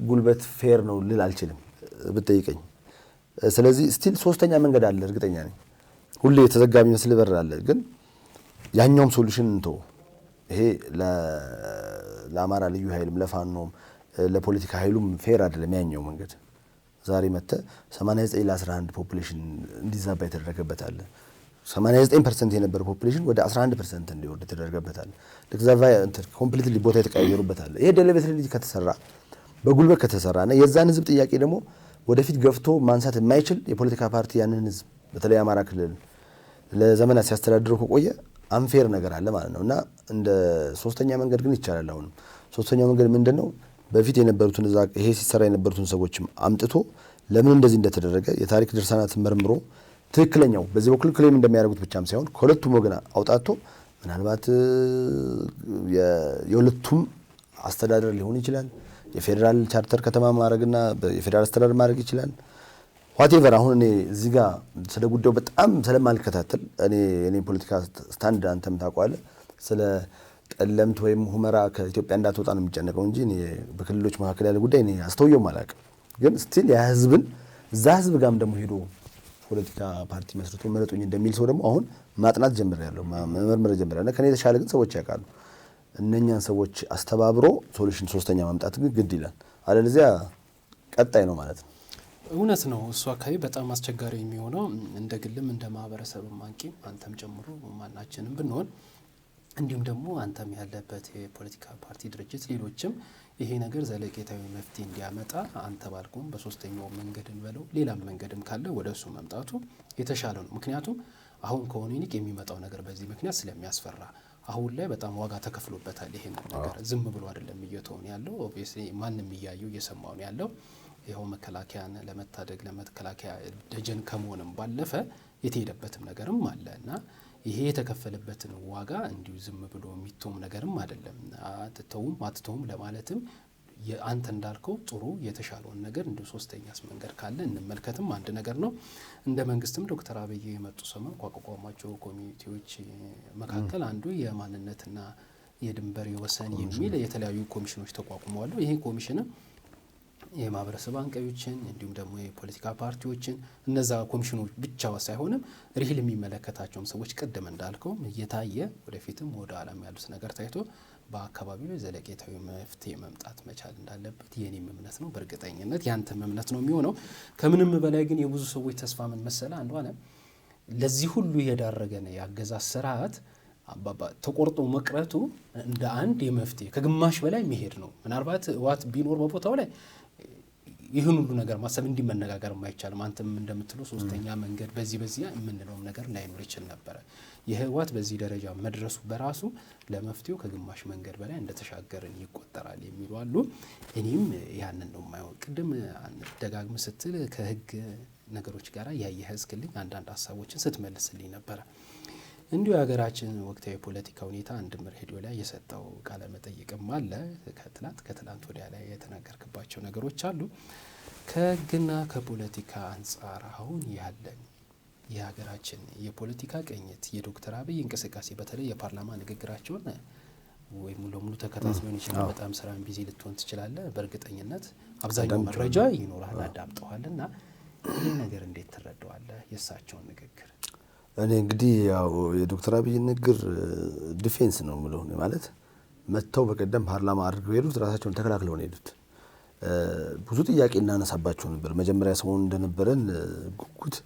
ጉልበት ፌር ነው ልል አልችልም ብትጠይቀኝ። ስለዚህ ስቲል ሶስተኛ መንገድ አለ እርግጠኛ ነኝ። ሁሌ የተዘጋሚ መስል በር አለ፣ ግን ያኛውም ሶሉሽን እንተው። ይሄ ለአማራ ልዩ ኃይልም ለፋኖም ለፖለቲካ ኃይሉም ፌር አይደለም ያኛው መንገድ። ዛሬ መተ 89 ለ11 ፖፑሌሽን እንዲዛባ የተደረገበት አለ። 89% የነበረ ፖፑሌሽን ወደ 11% እንዲወርድ የተደረገበት አለ። ለዛቫ ኮምፕሊትሊ ቦታ የተቀያየሩበት አለ። ይሄ ዴሊቤትሊ ከተሰራ በጉልበት ከተሰራና የዛን ህዝብ ጥያቄ ደግሞ ወደፊት ገፍቶ ማንሳት የማይችል የፖለቲካ ፓርቲ ያንን ህዝብ በተለይ አማራ ክልል ለዘመናት ሲያስተዳድረው ከቆየ አንፌር ነገር አለ ማለት ነውና እንደ ሶስተኛ መንገድ ግን ይቻላል። አሁን ሶስተኛው መንገድ ምንድነው? በፊት የነበሩትን እዛ ይሄ ሲሰራ የነበሩትን ሰዎችም አምጥቶ ለምን እንደዚህ እንደተደረገ የታሪክ ድርሳናትን መርምሮ ትክክለኛው በዚህ በኩል ክሌም እንደሚያደርጉት ብቻም ሳይሆን ከሁለቱም ወገን አውጣቶ ምናልባት የሁለቱም አስተዳደር ሊሆን ይችላል፣ የፌዴራል ቻርተር ከተማ ማድረግና የፌዴራል አስተዳደር ማድረግ ይችላል። ዋቴቨር አሁን እኔ እዚህ ጋር ስለ ጉዳዩ በጣም ስለማልከታተል እኔ ፖለቲካ ስታንድ አንተም ታውቀዋለህ። ስለ ጠለምት ወይም ሁመራ ከኢትዮጵያ እንዳትወጣ ነው የሚጨነቀው እንጂ እኔ በክልሎች መካከል ያለ ጉዳይ እኔ አስተውየውም አላውቅም። ግን ስቲል ያ ህዝብን እዛ ህዝብ ጋርም ደግሞ ሄዶ ፖለቲካ ፓርቲ መስርቶ መረጡኝ እንደሚል ሰው ደግሞ አሁን ማጥናት ጀምሬያለሁ፣ መመርመር ጀምሬያለሁ። ከኔ የተሻለ ግን ሰዎች ያውቃሉ። እነኛን ሰዎች አስተባብሮ ሶሉሽን ሶስተኛ ማምጣት ግን ግድ ይላል። አለበለዚያ ቀጣይ ነው ማለት ነው። እውነት ነው። እሱ አካባቢ በጣም አስቸጋሪ የሚሆነው እንደ ግልም እንደ ማህበረሰብም አንቂም አንተም ጨምሮ ማናችንም ብንሆን እንዲሁም ደግሞ አንተም ያለበት የፖለቲካ ፓርቲ ድርጅት ሌሎችም ይሄ ነገር ዘለቄታዊ መፍትሄ እንዲያመጣ አንተ ባልኩም በሶስተኛው መንገድን በለው ሌላም መንገድም ካለ ወደ እሱ መምጣቱ የተሻለ ነው። ምክንያቱም አሁን ከሆነ ይልቅ የሚመጣው ነገር በዚህ ምክንያት ስለሚያስፈራ አሁን ላይ በጣም ዋጋ ተከፍሎበታል። ይሄን ነገር ዝም ብሎ አይደለም እየተሆነ ያለው። ኦብቪየስሊ ማንም እያየው እየሰማው ነው ያለው። ይኸው መከላከያን ለመታደግ ለመከላከያ ደጀን ከመሆንም ባለፈ የተሄደበትም ነገርም አለ እና ይሄ የተከፈለበትን ዋጋ እንዲሁ ዝም ብሎ የሚተውም ነገርም አይደለም። አትተውም ለማለትም አንተ እንዳልከው ጥሩ የተሻለውን ነገር እንዲሁ ሶስተኛስ መንገድ ካለ እንመልከትም አንድ ነገር ነው። እንደ መንግስትም ዶክተር አብይ የመጡ ሰሞን ቋቋሟቸው ኮሚቴዎች መካከል አንዱ የማንነትና የድንበር የወሰን የሚል የተለያዩ ኮሚሽኖች ተቋቁመዋል። ይሄ ኮሚሽንም የማህበረሰብ አንቂዎችን እንዲሁም ደግሞ የፖለቲካ ፓርቲዎችን እነዛ ኮሚሽኖች ብቻ ሳይሆንም ሪል የሚመለከታቸውም ሰዎች ቅድም እንዳልከው እየታየ ወደፊትም ወደ ዓለም ያሉት ነገር ታይቶ በአካባቢው ላይ ዘለቄታዊ መፍትሄ መምጣት መቻል እንዳለበት የኔም እምነት ነው። በእርግጠኝነት ያንተም እምነት ነው የሚሆነው። ከምንም በላይ ግን የብዙ ሰዎች ተስፋ ምን መሰለ አንዱ አለ ለዚህ ሁሉ የዳረገን ያገዛዝ ስርዓት ተቆርጦ መቅረቱ እንደ አንድ የመፍትሄ ከግማሽ በላይ መሄድ ነው። ምናልባት ህወሓት ቢኖር በቦታው ላይ ይህን ሁሉ ነገር ማሰብ እንዲመነጋገር ማይቻልም። አንተም እንደምትለው ሶስተኛ መንገድ በዚህ የምንለው ነገር ላይኖር ይችል ነበር። የህወሓት በዚህ ደረጃ መድረሱ በራሱ ለመፍትሄው ከግማሽ መንገድ በላይ እንደተሻገርን ይቆጠራል የሚሉ አሉ። እኔም ያንን ነው የማይሆን። ቅድም ደጋግም ስትል ከህግ ነገሮች ጋር ያያይዝክልኝ አንዳንድ ሀሳቦችን ስትመልስልኝ ነበር። እንዲሁ የሀገራችን ወቅታዊ የፖለቲካ ሁኔታ አንድ ሬዲዮ ላይ የሰጠው ቃለ መጠይቅም አለ። ከትላንት ወዲያ ላይ የተናገርክባቸው ነገሮች አሉ። ከህግና ከፖለቲካ አንጻር አሁን ያለን የሀገራችን የፖለቲካ ቅኝት የዶክተር አብይ እንቅስቃሴ በተለይ የፓርላማ ንግግራቸውን ወይ ሙሉ ለሙሉ ተከታትሎን ይችላል። በጣም ስራን ቢዚ ልትሆን ትችላለህ። በእርግጠኝነት አብዛኛው መረጃ ይኖራል አዳምጠዋልና ይህ ነገር እንዴት ትረዳዋለህ? የእሳቸውን ንግግር እኔ እንግዲህ ያው የዶክተር አብይ ንግግር ዲፌንስ ነው የምለው ማለት መጥተው በቀደም ፓርላማ አድርገው ሄዱት ራሳቸውን ተከላክለው ነው ሄዱት። ብዙ ጥያቄ እናነሳባቸው ነበር። መጀመሪያ ሰሞኑን እንደነበረን ጉጉት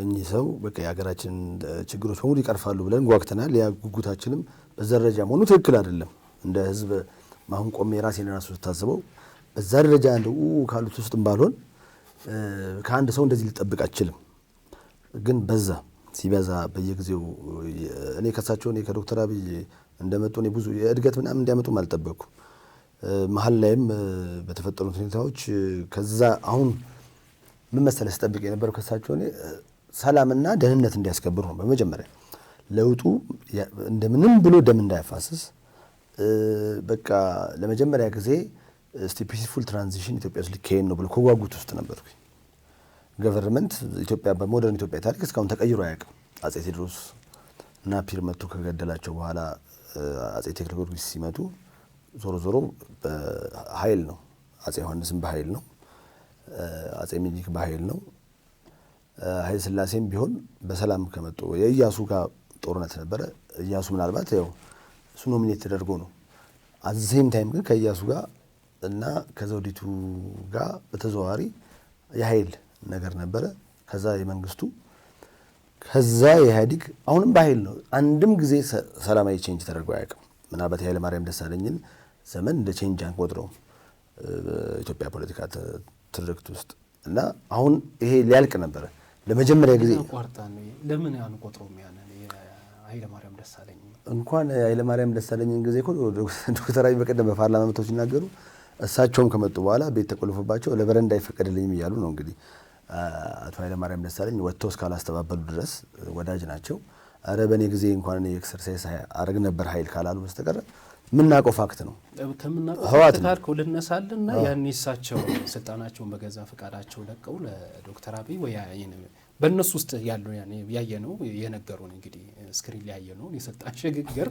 እኚህ ሰው በቃ የሀገራችን ችግሮች በሙሉ ይቀርፋሉ ብለን ጓግተናል። ያ ጉጉታችንም በዛ ደረጃ መሆኑ ትክክል አይደለም። እንደ ህዝብ ማሁን ቆሜ ራሴን ራሱ ስታስበው በዛ ደረጃ እንደው ካሉት ውስጥም ባልሆን ከአንድ ሰው እንደዚህ ሊጠብቅ አይችልም። ግን በዛ ሲበዛ በየጊዜው እኔ ከሳቸው እኔ ከዶክተር አብይ እንደመጡ እኔ ብዙ የእድገት ምናምን እንዲያመጡም አልጠበቅኩም። መሀል ላይም በተፈጠሩት ሁኔታዎች ከዛ አሁን ምን መሰለህ ስጠብቅ የነበረው ከሳቸው እኔ ሰላምና ደህንነት እንዲያስከብሩ ነው። በመጀመሪያ ለውጡ እንደምንም ብሎ ደም እንዳያፋስስ በቃ ለመጀመሪያ ጊዜ እስቲ ፒስፉል ትራንዚሽን ኢትዮጵያ ውስጥ ሊካሄድ ነው ብሎ ከጓጉት ውስጥ ነበርኩኝ። ገቨርንመንት ኢትዮጵያ በሞደርን ኢትዮጵያ ታሪክ እስካሁን ተቀይሮ አያውቅም። አጼ ቴዎድሮስ ናፒር መጥቶ ከገደላቸው በኋላ አጼ ቴክለ ጊዮርጊስ ሲመጡ ዞሮ ዞሮ በኃይል ነው። አጼ ዮሐንስም በኃይል ነው። አጼ ሚኒሊክ በኃይል ነው። ኃይለ ሥላሴም ቢሆን በሰላም ከመጡ የኢያሱ ጋር ጦርነት ነበረ። ኢያሱ ምናልባት ያው እሱ ኖሚኔት ተደርጎ ነው። አዘሴም ታይም ግን ከኢያሱ ጋር እና ከዘውዲቱ ጋር በተዘዋዋሪ የኃይል ነገር ነበረ። ከዛ የመንግስቱ ከዛ የኢህአዴግ አሁንም በኃይል ነው። አንድም ጊዜ ሰላማዊ ቼንጅ ተደርጎ አያውቅም። ምናልባት የኃይለ ማርያም ደሳለኝን ዘመን እንደ ቼንጅ አንቆጥረውም ኢትዮጵያ ፖለቲካ ትርክት ውስጥ እና አሁን ይሄ ሊያልቅ ነበረ ለመጀመሪያ ጊዜ። ለምን አንቆጥረውም? ያንን የኃይለ ማርያም ደሳለኝ እንኳን የኃይለ ማርያም ደሳለኝን ጊዜ እኮ ዶክተር አብይ በቀደም በፓርላማ መጥተው ሲናገሩ እሳቸውም ከመጡ በኋላ ቤት ተቆልፎባቸው ለበረንዳ አይፈቀድልኝም እያሉ ነው። እንግዲህ አቶ ኃይለ ማርያም ደሳለኝ ወጥተው እስካላስተባበሉ ድረስ ወዳጅ ናቸው። አረ በእኔ ጊዜ እንኳን እኔ ኤክሰርሳይዝ አረግ ነበር ኃይል ካላሉ በስተቀር የምናውቀው ፋክት ነው። ህወሓት ካልከው ልነሳልና ያን እሳቸው ስልጣናቸውን በገዛ ፈቃዳቸው ለቀው ለዶክተር አብይ ወይ በእነሱ ውስጥ ያለው ያየነው የነገሩን እንግዲህ ስክሪን ላይ ያየነው የስልጣን ሽግግር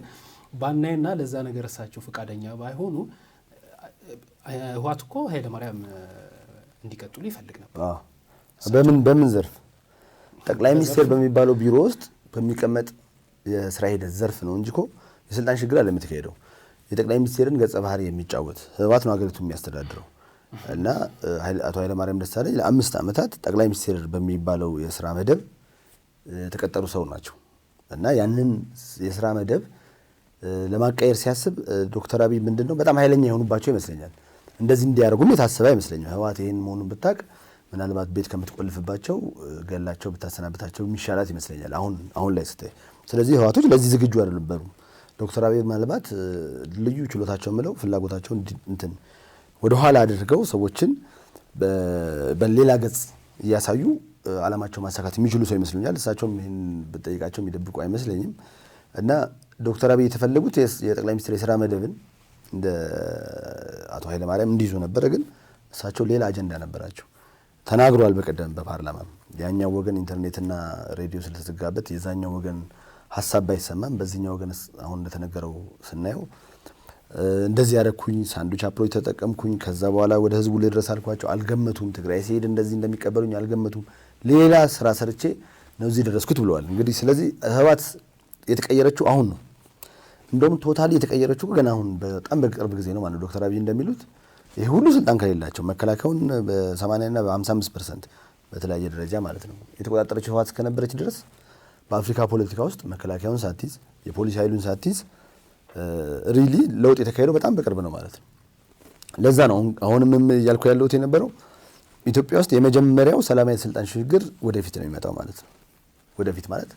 ባናይና ለዛ ነገር እሳቸው ፈቃደኛ ባይሆኑ ህወሓት እኮ ኃይለ ማርያም እንዲቀጥሉ ይፈልግ ነበር። በምን ዘርፍ? ጠቅላይ ሚኒስቴር በሚባለው ቢሮ ውስጥ በሚቀመጥ የስራ ሂደት ዘርፍ ነው እንጂ እኮ የስልጣን ሽግግር አለ የምትካሄደው። የጠቅላይ ሚኒስቴርን ገጸ ባህሪ የሚጫወት ህወሓት ነው ሀገሪቱ የሚያስተዳድረው እና አቶ ኃይለ ማርያም ደሳለኝ ለ5 ዓመታት ጠቅላይ ሚኒስቴር በሚባለው የስራ መደብ የተቀጠሩ ሰው ናቸው እና ያንን የስራ መደብ ለማቀየር ሲያስብ ዶክተር አብይ ምንድነው በጣም ኃይለኛ የሆኑባቸው ይመስለኛል። እንደዚህ እንዲያደርጉም የታሰበ አይመስለኝም። ህወሓት ይሄን መሆኑን ብታቅ ምናልባት ቤት ከምትቆልፍባቸው ገላቸው ብታሰናብታቸው የሚሻላት ይመስለኛል አሁን ላይ ስታይ። ስለዚህ ህወሓቶች ለዚህ ዝግጁ አይደሉም። ዶክተር አብይ ምናልባት ልዩ ችሎታቸው ምለው ፍላጎታቸውን እንትን ወደ ኋላ አድርገው ሰዎችን በሌላ ገጽ እያሳዩ አላማቸው ማሳካት የሚችሉ ሰው ይመስሉኛል። እሳቸውም ይሄን በጠይቃቸው የሚደብቁ አይመስለኝም እና ዶክተር አብይ የተፈለጉት የጠቅላይ ሚኒስትር የስራ መደብን እንደ አቶ ኃይለ ማርያም እንዲይዙ ነበረ። ግን እሳቸው ሌላ አጀንዳ ነበራቸው። ተናግሯል በቀደም በፓርላማ። ያኛው ወገን ኢንተርኔትና ሬዲዮ ስለተዘጋበት የዛኛው ወገን ሀሳብ ባይሰማም በዚህኛው ወገን አሁን እንደተነገረው ስናየው እንደዚህ ያደረኩኝ ሳንዱች አፕሮች ተጠቀምኩኝ፣ ከዛ በኋላ ወደ ህዝቡ ልድረስ አልኳቸው፣ አልገመቱም። ትግራይ ሲሄድ እንደዚህ እንደሚቀበሉኝ አልገመቱም። ሌላ ስራ ሰርቼ ነው እዚህ ደረስኩት ብለዋል። እንግዲህ ስለዚህ ህወሓት የተቀየረችው አሁን ነው። እንደውም ቶታሊ የተቀየረችው ገና አሁን በጣም በቅርብ ጊዜ ነው ማለት ዶክተር አብይ እንደሚሉት ይሄ ሁሉ ስልጣን ከሌላቸው መከላከያውን በ80 እና በ55% በተለያየ ደረጃ ማለት ነው የተቆጣጠረችው ህወሓት እስከነበረች ድረስ በአፍሪካ ፖለቲካ ውስጥ መከላከያውን ሳትይዝ የፖሊስ ኃይሉን ሳትይዝ ሪሊ ለውጥ የተካሄደው በጣም በቅርብ ነው ማለት ነው። ለዛ ነው አሁንም እያልኩ ያለሁት የነበረው ኢትዮጵያ ውስጥ የመጀመሪያው ሰላማዊ ስልጣን ሽግግር ወደፊት ነው የሚመጣው ማለት ነው። ወደፊት ማለት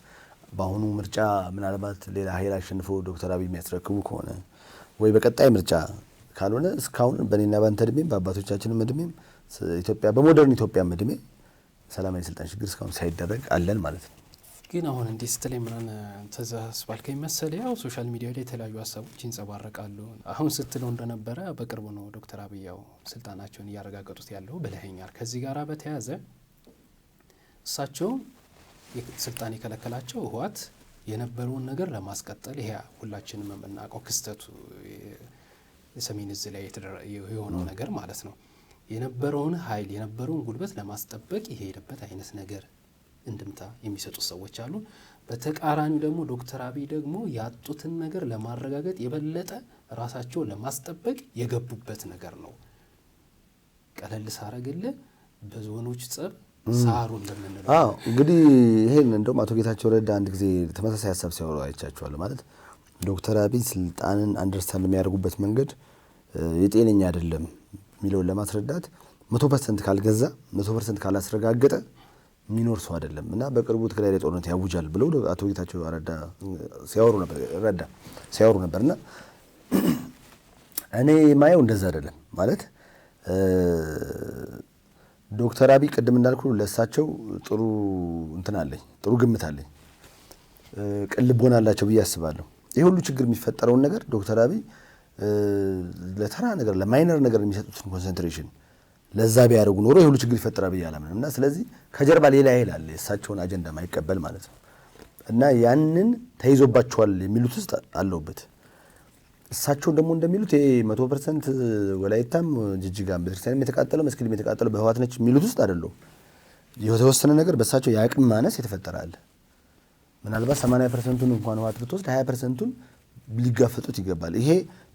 በአሁኑ ምርጫ ምናልባት ሌላ ኃይል አሸንፎ ዶክተር አብይ የሚያስረክቡ ከሆነ ወይ በቀጣይ ምርጫ ካልሆነ እስካሁን በእኔና ባንተ እድሜም በአባቶቻችንም እድሜም ኢትዮጵያ በሞደርን ኢትዮጵያም እድሜ ሰላማዊ ስልጣን ሽግግር እስካሁን ሳይደረግ አለን ማለት ነው። ግን አሁን እንዲህ ስትለኝ ምን ተዛስባልከኝ መሰለኝ ያው ሶሻል ሚዲያ ላይ የተለያዩ ሀሳቦች ይንጸባረቃሉ። አሁን ስትለው እንደነበረ በቅርቡ ነው ዶክተር አብይ ያው ስልጣናቸውን እያረጋገጡት ያለው ብለኸኛል። ከዚህ ጋር በተያያዘ እሳቸው ስልጣን የከለከላቸው ህወሓት የነበረውን ነገር ለማስቀጠል ይሄ ሁላችንም የምናውቀው ክስተቱ የሰሜን እዝ ላይ የሆነው ነገር ማለት ነው የነበረውን ኃይል የነበረውን ጉልበት ለማስጠበቅ የሄደበት አይነት ነገር እንድምታ የሚሰጡ ሰዎች አሉ። በተቃራኒው ደግሞ ዶክተር አብይ ደግሞ ያጡትን ነገር ለማረጋገጥ የበለጠ ራሳቸውን ለማስጠበቅ የገቡበት ነገር ነው። ቀለል ሳረግልህ በዞኖች ጸብ ሳሩ እንደምንለው እንግዲህ ይሄን እንደውም አቶ ጌታቸው ረዳ አንድ ጊዜ ተመሳሳይ ሀሳብ ሲያወሩ አይቻቸዋለሁ። ማለት ዶክተር አብይ ስልጣንን አንደርስታንድ የሚያደርጉበት መንገድ የጤነኛ አይደለም የሚለውን ለማስረዳት 100% ካልገዛ 100% ካላስረጋገጠ ሚኖር ሰው አይደለም እና በቅርቡ ትግራይ ላይ ጦርነት ያውጃል ብለው አቶ ጌታቸው ረዳ ሲያወሩ ነበርና እኔ ማየው እንደዛ አይደለም። ማለት ዶክተር አብይ ቅድም እንዳልኩ ለሳቸው ጥሩ እንትን አለኝ፣ ጥሩ ግምት አለኝ፣ ቅልቦና አላቸው ብዬ አስባለሁ። ይሄ ሁሉ ችግር የሚፈጠረውን ነገር ዶክተር አብይ ለተራ ነገር ለማይነር ነገር የሚሰጡትን ኮንሰንትሬሽን ለዛ ቢያደርጉ ኖሮ ይሄ ሁሉ ችግር ይፈጠራል ብዬ አላምንም እና ስለዚህ ከጀርባ ሌላ ኃይል አለ የእሳቸውን አጀንዳ ማይቀበል ማለት ነው እና ያንን ተይዞባቸዋል የሚሉት ውስጥ አለውበት። እሳቸው ደግሞ እንደሚሉት ይሄ 100% ወላይታም ጅጅጋም ቤተክርስቲያንም የተቃጠለው መስጊድም የተቃጠለው በህወሓት ነች የሚሉት ውስጥ አይደለም። የተወሰነ ነገር በእሳቸው የአቅም ማነስ የተፈጠረ አለ። ምናልባት 80%ን እንኳን ህወሓት ብትወስድ 20%ን ሊጋፈጡት ይገባል። ይሄ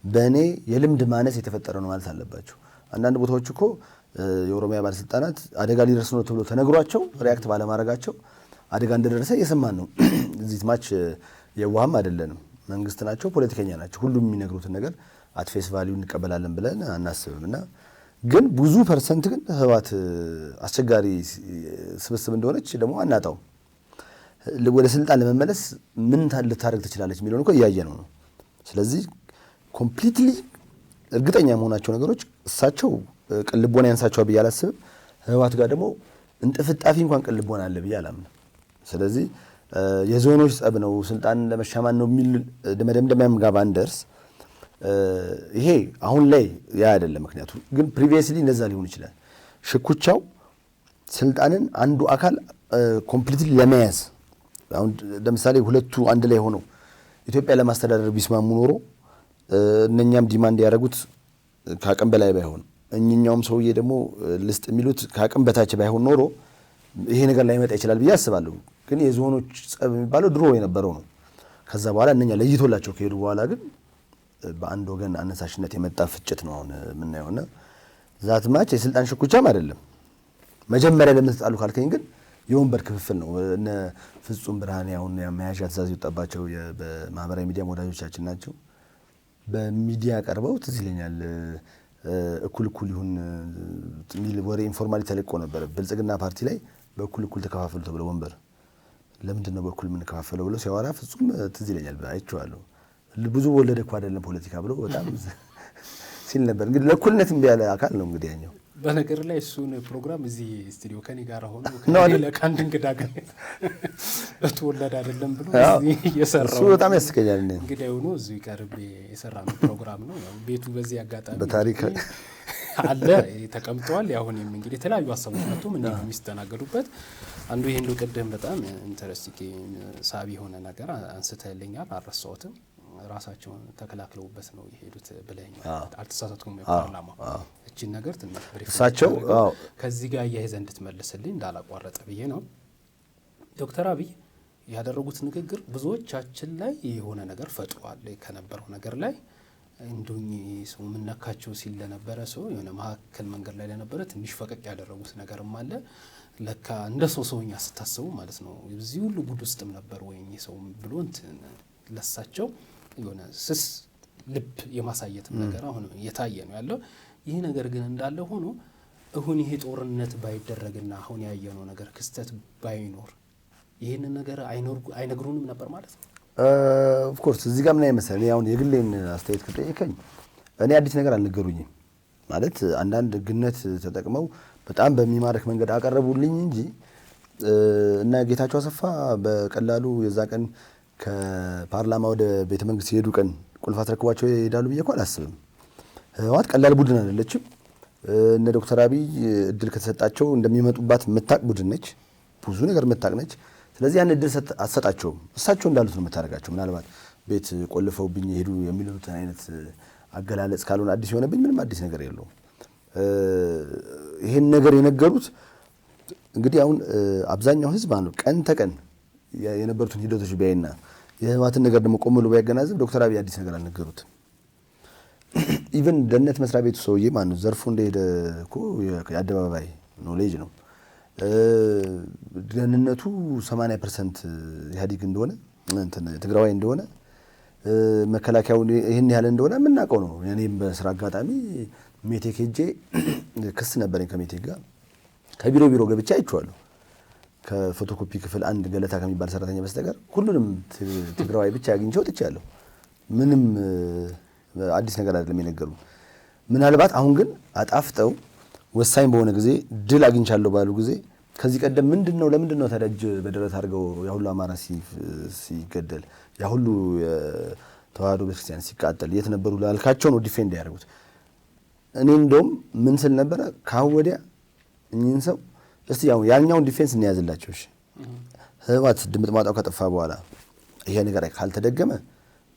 በእኔ የልምድ ማነስ የተፈጠረ ነው ማለት አለባቸው። አንዳንድ ቦታዎች እኮ የኦሮሚያ ባለስልጣናት አደጋ ሊደርስ ነው ተብሎ ተነግሯቸው ሪያክት ባለማድረጋቸው አደጋ እንደደረሰ እየሰማን ነው። እዚህ ማች የዋህም አይደለንም። መንግስት ናቸው፣ ፖለቲከኛ ናቸው። ሁሉም የሚነግሩትን ነገር አት ፌስ ቫልዩ እንቀበላለን ብለን አናስብም እና ግን ብዙ ፐርሰንት ግን ህወሓት አስቸጋሪ ስብስብ እንደሆነች ደግሞ አናጣውም። ወደ ስልጣን ለመመለስ ምን ልታደርግ ትችላለች የሚለውን እኮ እያየነው ነው። ስለዚህ ኮምፕሊትሊ እርግጠኛ መሆናቸው ነገሮች እሳቸው ቅልቦና ያንሳቸዋል ብዬ አላስብም። ህወሓት ጋር ደግሞ እንጥፍጣፊ እንኳን ቅልቦና አለ ብዬ አላምንም። ስለዚህ የዞኖች ጸብ ነው ስልጣን ለመሻማን ነው የሚል ደመደምደሚያም ጋር ባንደርስ ይሄ አሁን ላይ ያ አይደለም። ምክንያቱ ግን ፕሪቪየስሊ እንደዛ ሊሆን ይችላል። ሽኩቻው ስልጣንን አንዱ አካል ኮምፕሊትሊ ለመያዝ አሁን ለምሳሌ ሁለቱ አንድ ላይ ሆነው ኢትዮጵያ ለማስተዳደር ቢስማሙ ኖሮ እነኛም ዲማንድ ያደረጉት ከአቅም በላይ ባይሆን እኛውም ሰውዬ ደግሞ ልስጥ የሚሉት ከአቅም በታች ባይሆን ኖሮ ይሄ ነገር ላይ መጣ ይችላል ብዬ አስባለሁ። ግን የዞኖች ጸብ የሚባለው ድሮ የነበረው ነው። ከዛ በኋላ እነኛ ለይቶላቸው ከሄዱ በኋላ ግን በአንድ ወገን አነሳሽነት የመጣ ፍጭት ነው አሁን የምናየውና ዛት ማች የስልጣን ሽኩቻም አይደለም። መጀመሪያ ለምን ተጣሉ ካልከኝ ግን የወንበር ክፍፍል ነው። እነ ፍጹም ብርሃኔ አሁን መያዣ ትእዛዝ ይወጣባቸው በማህበራዊ ሚዲያ ወዳጆቻችን ናቸው። በሚዲያ ቀርበው ትዝ ይለኛል እኩል ይሁን ሚል ወሬ ኢንፎርማሊ ተለቆ ነበር። ብልጽግና ፓርቲ ላይ በእኩል ተከፋፈሉ ተብሎ ወንበር ለምንድን ነው በእኩል የምንከፋፈለው ብሎ ሲያወራ ፍጹም ትዝ ይለኛል። አይቼዋለሁ። ብዙ ወለደ እኮ አይደለም ፖለቲካ ብሎ በጣም ሲል ነበር። እንግዲህ ለእኩልነት እምቢ ያለ አካል ነው እንግዲህ ያኛው። በነገር ላይ እሱን ፕሮግራም እዚህ ስቱዲዮ ከኔ ጋር ሆኖ ከአንድ እንግዳ ጋር ለተወለደ አይደለም ብሎ እየሰራው እሱ በጣም ያስቀኛል። እንግዲህ ሆኖ እዚህ ቀርቤ የሰራነው ፕሮግራም ነው። ያው ቤቱ በዚህ አጋጣሚ በታሪክ አለ ተቀምጧል። ያሁንም እንግዲህ የተለያዩ ሀሳቦች መጥቶም እንዴት ነው የሚስተናገዱበት አንዱ ይሄን ነው። ቀደም በጣም ኢንተረስቲንግ ሳቢ የሆነ ነገር አንስተልኛል፣ አልረሳሁትም። ራሳቸውን ተከላክለውበት ነው የሄዱት ብለኛል። አልተሳሳትኩም። የፓርላማ እቺን ነገር ትንሽ ብሪፍ እሳቸው ከዚህ ጋር እያይዘ እንድትመልስልኝ እንዳላቋረጠ ብዬ ነው። ዶክተር አብይ ያደረጉት ንግግር ብዙዎቻችን ላይ የሆነ ነገር ፈጥሯል። ከነበረው ነገር ላይ እንዱኝ ሰው ምንነካቸው ሲል ለነበረ ሰው የሆነ መሀከል መንገድ ላይ ለነበረ ትንሽ ፈቀቅ ያደረጉት ነገርም አለ። ለካ እንደ ሰውኛ ስታስቡ ማለት ነው እዚህ ሁሉ ጉድ ውስጥም ነበር ወይ ሰው ብሎ ለሳቸው የሆነ ስስ ልብ የማሳየትም ነገር አሁን እየታየ ነው ያለው። ይህ ነገር ግን እንዳለ ሆኖ አሁን ይሄ ጦርነት ባይደረግና አሁን ያየነው ነገር ክስተት ባይኖር ይሄን ነገር አይነግሩንም ነበር ማለት ነው። ኦፍ ኮርስ እዚህ ጋር ምን አይመስልኝ። አሁን የግሌን አስተያየት ከጠየቀኝ እኔ አዲስ ነገር አልነገሩኝም ማለት አንዳንድ ግነት ተጠቅመው በጣም በሚማርክ መንገድ አቀረቡልኝ እንጂ እና ጌታቸው አሰፋ በቀላሉ የዛ ቀን ከፓርላማ ወደ ቤተ መንግስት የሄዱ ቀን ቁልፍ አስረክቧቸው ይሄዳሉ ብዬ እኮ አላስብም። ህወሓት ቀላል ቡድን አይደለችም። እነ ዶክተር አብይ እድል ከተሰጣቸው እንደሚመጡባት የምታቅ ቡድን ነች። ብዙ ነገር የምታቅ ነች። ስለዚህ ያን እድል አትሰጣቸውም። እሳቸው እንዳሉት ነው የምታደርጋቸው። ምናልባት ቤት ቆልፈውብኝ ሄዱ የሚሉት አይነት አገላለጽ ካልሆነ አዲስ የሆነብኝ ምንም አዲስ ነገር የለውም። ይሄን ነገር የነገሩት እንግዲህ አሁን አብዛኛው ህዝብ ቀን ተቀን የነበሩትን ሂደቶች ቢያይና የህወሓትን ነገር ደግሞ ቆም ብሎ ቢያገናዝብ ዶክተር አብይ አዲስ ነገር አልነገሩትም። ኢቨን ደህንነት መስሪያ ቤቱ ሰውዬ ማነው ዘርፉ እንደሄደ እኮ የአደባባይ ኖሌጅ ነው። ደህንነቱ 80% ኢህአዴግ እንደሆነ ትግራዋይ እንደሆነ መከላከያው ይህን ያህል እንደሆነ የምናውቀው ነው። እኔም በስራ አጋጣሚ ሜቴክ ሄጄ ክስ ነበረኝ ከሜቴክ ጋር ከቢሮ ገብቼ አይቼዋለሁ። ከፎቶኮፒ ክፍል አንድ ገለታ ከሚባል ሰራተኛ በስተቀር ሁሉንም ትግራዋይ ብቻ አግኝቼ ወጥቻለሁ። ምንም አዲስ ነገር አይደለም የነገሩ። ምናልባት አሁን ግን አጣፍጠው ወሳኝ በሆነ ጊዜ ድል አግኝቻለሁ ባሉ ጊዜ ከዚህ ቀደም ለምንድን ነው ተደጅ በደረት አድርገው ያሁሉ አማራ ሲገደል ያሁሉ ተዋህዶ ቤተክርስቲያን ሲቃጠል የት ነበሩ ላልካቸው ነው ዲፌንድ ያደርጉት። እኔ እንደውም ምን ስል ነበረ ካሁን ወዲያ እኚህን ሰው እስቲ ያኛውን ዲፌንስ እንያዝላቸው። እሺ ህወሓት ድምጥ ማጣው ከጠፋ በኋላ ይሄ ነገር ካልተደገመ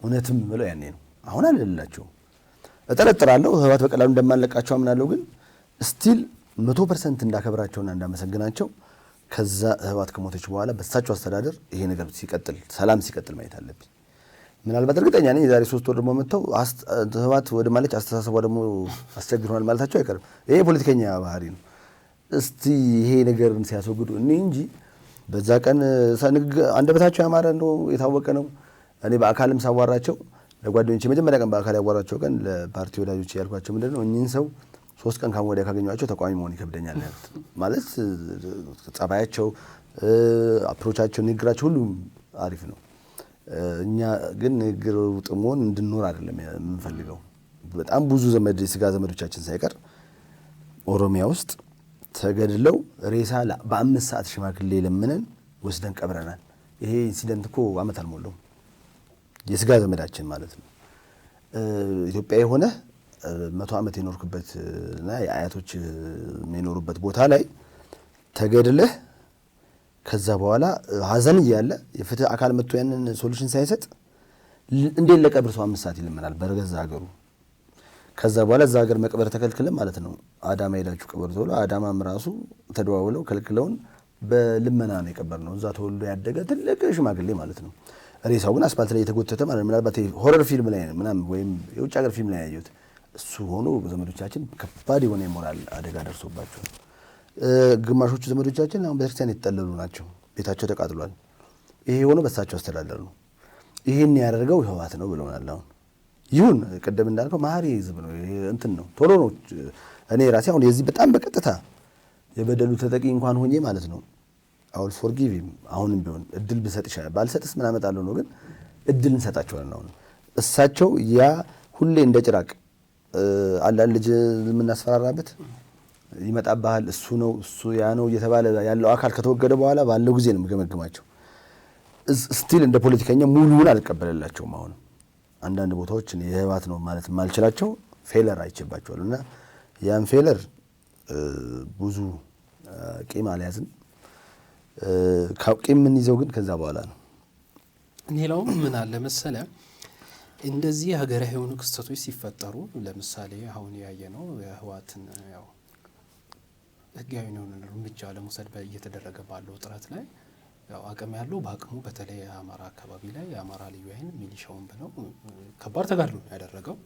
እውነትም ብለው ያኔ ነው። አሁን አልልላቸው እጠረጥራለሁ። ህወሓት በቀላሉ እንደማንለቃቸው አምናለሁ። ግን ስቲል 100% እንዳከብራቸውና እንዳመሰግናቸው ከዛ ህወሓት ከሞተች በኋላ በሳቸው አስተዳደር ይሄ ነገር ሲቀጥል ሰላም ሲቀጥል ማየት አለብኝ። ምናልባት እርግጠኛ ነኝ የዛሬ 3 ወር ደግሞ መጥተው ህወሓት ወደ ማለች አስተሳሰቧ ደግሞ አስቸግሮናል ማለታቸው አይቀርም። ይሄ ፖለቲከኛ ባህሪ ነው። እስቲ ይሄ ነገርን ሲያስወግዱ እኔ እንጂ በዛ ቀን አንደበታቸው ያማረ ነው የታወቀ ነው። እኔ በአካልም ሳዋራቸው ለጓደኞቼ መጀመሪያ ቀን በአካል ያዋራቸው ቀን ለፓርቲ ወዳጆች ያልኳቸው ምንድነው እኚህን ሰው 3 ቀን ካወዲያ ካገኘኋቸው ተቋሚ መሆን ይከብደኛል ያሉት። ማለት ጸባያቸው፣ አፕሮቻቸው፣ ንግግራቸው ሁሉ አሪፍ ነው። እኛ ግን ንግግር ጥሞን እንድንኖር አይደለም የምንፈልገው። በጣም ብዙ ስጋ ዘመዶቻችን ሳይቀር ኦሮሚያ ውስጥ ተገድለው ሬሳ በ5 ሰዓት ሽማግሌ ለምነን ወስደን ቀብረናል። ይሄ ኢንሲደንት እኮ አመት አልሞላውም። የስጋ ዘመዳችን ማለት ነው። ኢትዮጵያ የሆነ 100 ዓመት የኖርክበት እና የአያቶች የሚኖሩበት ቦታ ላይ ተገድለህ ከዛ በኋላ ሀዘን እያለ የፍትህ አካል መጥቶ ያንን ሶሉሽን ሳይሰጥ እንዴት ለቀብር ሰው 5 ሰዓት ይለምናል በገዛ ሀገሩ? ከዛ በኋላ እዛ ሀገር መቅበር ተከልክለ ማለት ነው። አዳማ ሄዳችሁ ቅበር ተብሎ አዳማም ራሱ ተደዋውለው ከልክለውን በልመና ነው የቀበርነው። እዛ ተወልዶ ያደገ ትልቅ ሽማግሌ ማለት ነው። ሬሳው ግን አስፓልት ላይ የተጎተተ ማለት ነው። ምናልባት ሆረር ፊልም ላይ ምናምን ወይም የውጭ ሀገር ፊልም ላይ ያየሁት እሱ ሆኖ ዘመዶቻችን ከባድ የሆነ የሞራል አደጋ ደርሶባቸዋል። ግማሾቹ ዘመዶቻችን አሁን ቤተክርስቲያን የተጠለሉ ናቸው። ቤታቸው ተቃጥሏል። ይሄ ሆኖ በሳቸው አስተዳደር ነው። ይሄን ያደርገው ህወሓት ነው ብለውናል። አሁን ይሁን ቀደም እንዳልከው ማህሪ ህዝብ ነው እንትን ነው ቶሎ ነው። እኔ ራሴ አሁን የዚህ በጣም በቀጥታ የበደሉ ተጠቂ እንኳን ሆኜ ማለት ነው አውል ፎርጊቭ ሂም። አሁንም ቢሆን እድል ብሰጥ ይሻላል። ባልሰጥስ ምን አመጣለሁ ነው። ግን እድል እንሰጣቸዋለን። አሁን እሳቸው ያ ሁሌ እንደ ጭራቅ አላል ልጅ የምናስፈራራበት ይመጣብሃል እሱ ነው እሱ ያ ነው እየተባለ ያለው አካል ከተወገደ በኋላ ባለው ጊዜ ነው የምገመግማቸው። ስቲል እንደ ፖለቲከኛ ሙሉውን አልቀበለላቸውም። አሁን አንዳንድ ቦታዎች የህወሓት ነው ማለት ማልችላቸው ፌለር አይቼባቸዋል። እና ያን ፌለር ብዙ ቂም አልያዝም። ቂም የምንይዘው ግን ከዛ በኋላ ነው። ሌላው ምን አለ መሰለ እንደዚህ ሀገራዊ የሆኑ ክስተቶች ሲፈጠሩ ለምሳሌ አሁን ያየነው የህወሓትን ያው ህጋዊ የሆነ እርምጃ ለመውሰድ እየተደረገ ባለው ጥረት ላይ ያው አቅም ያለው በአቅሙ በተለይ አማራ አካባቢ ላይ የአማራ ልዩ ኃይል ሚሊሻውን ብለው ከባድ ተጋድሎ ያደረገው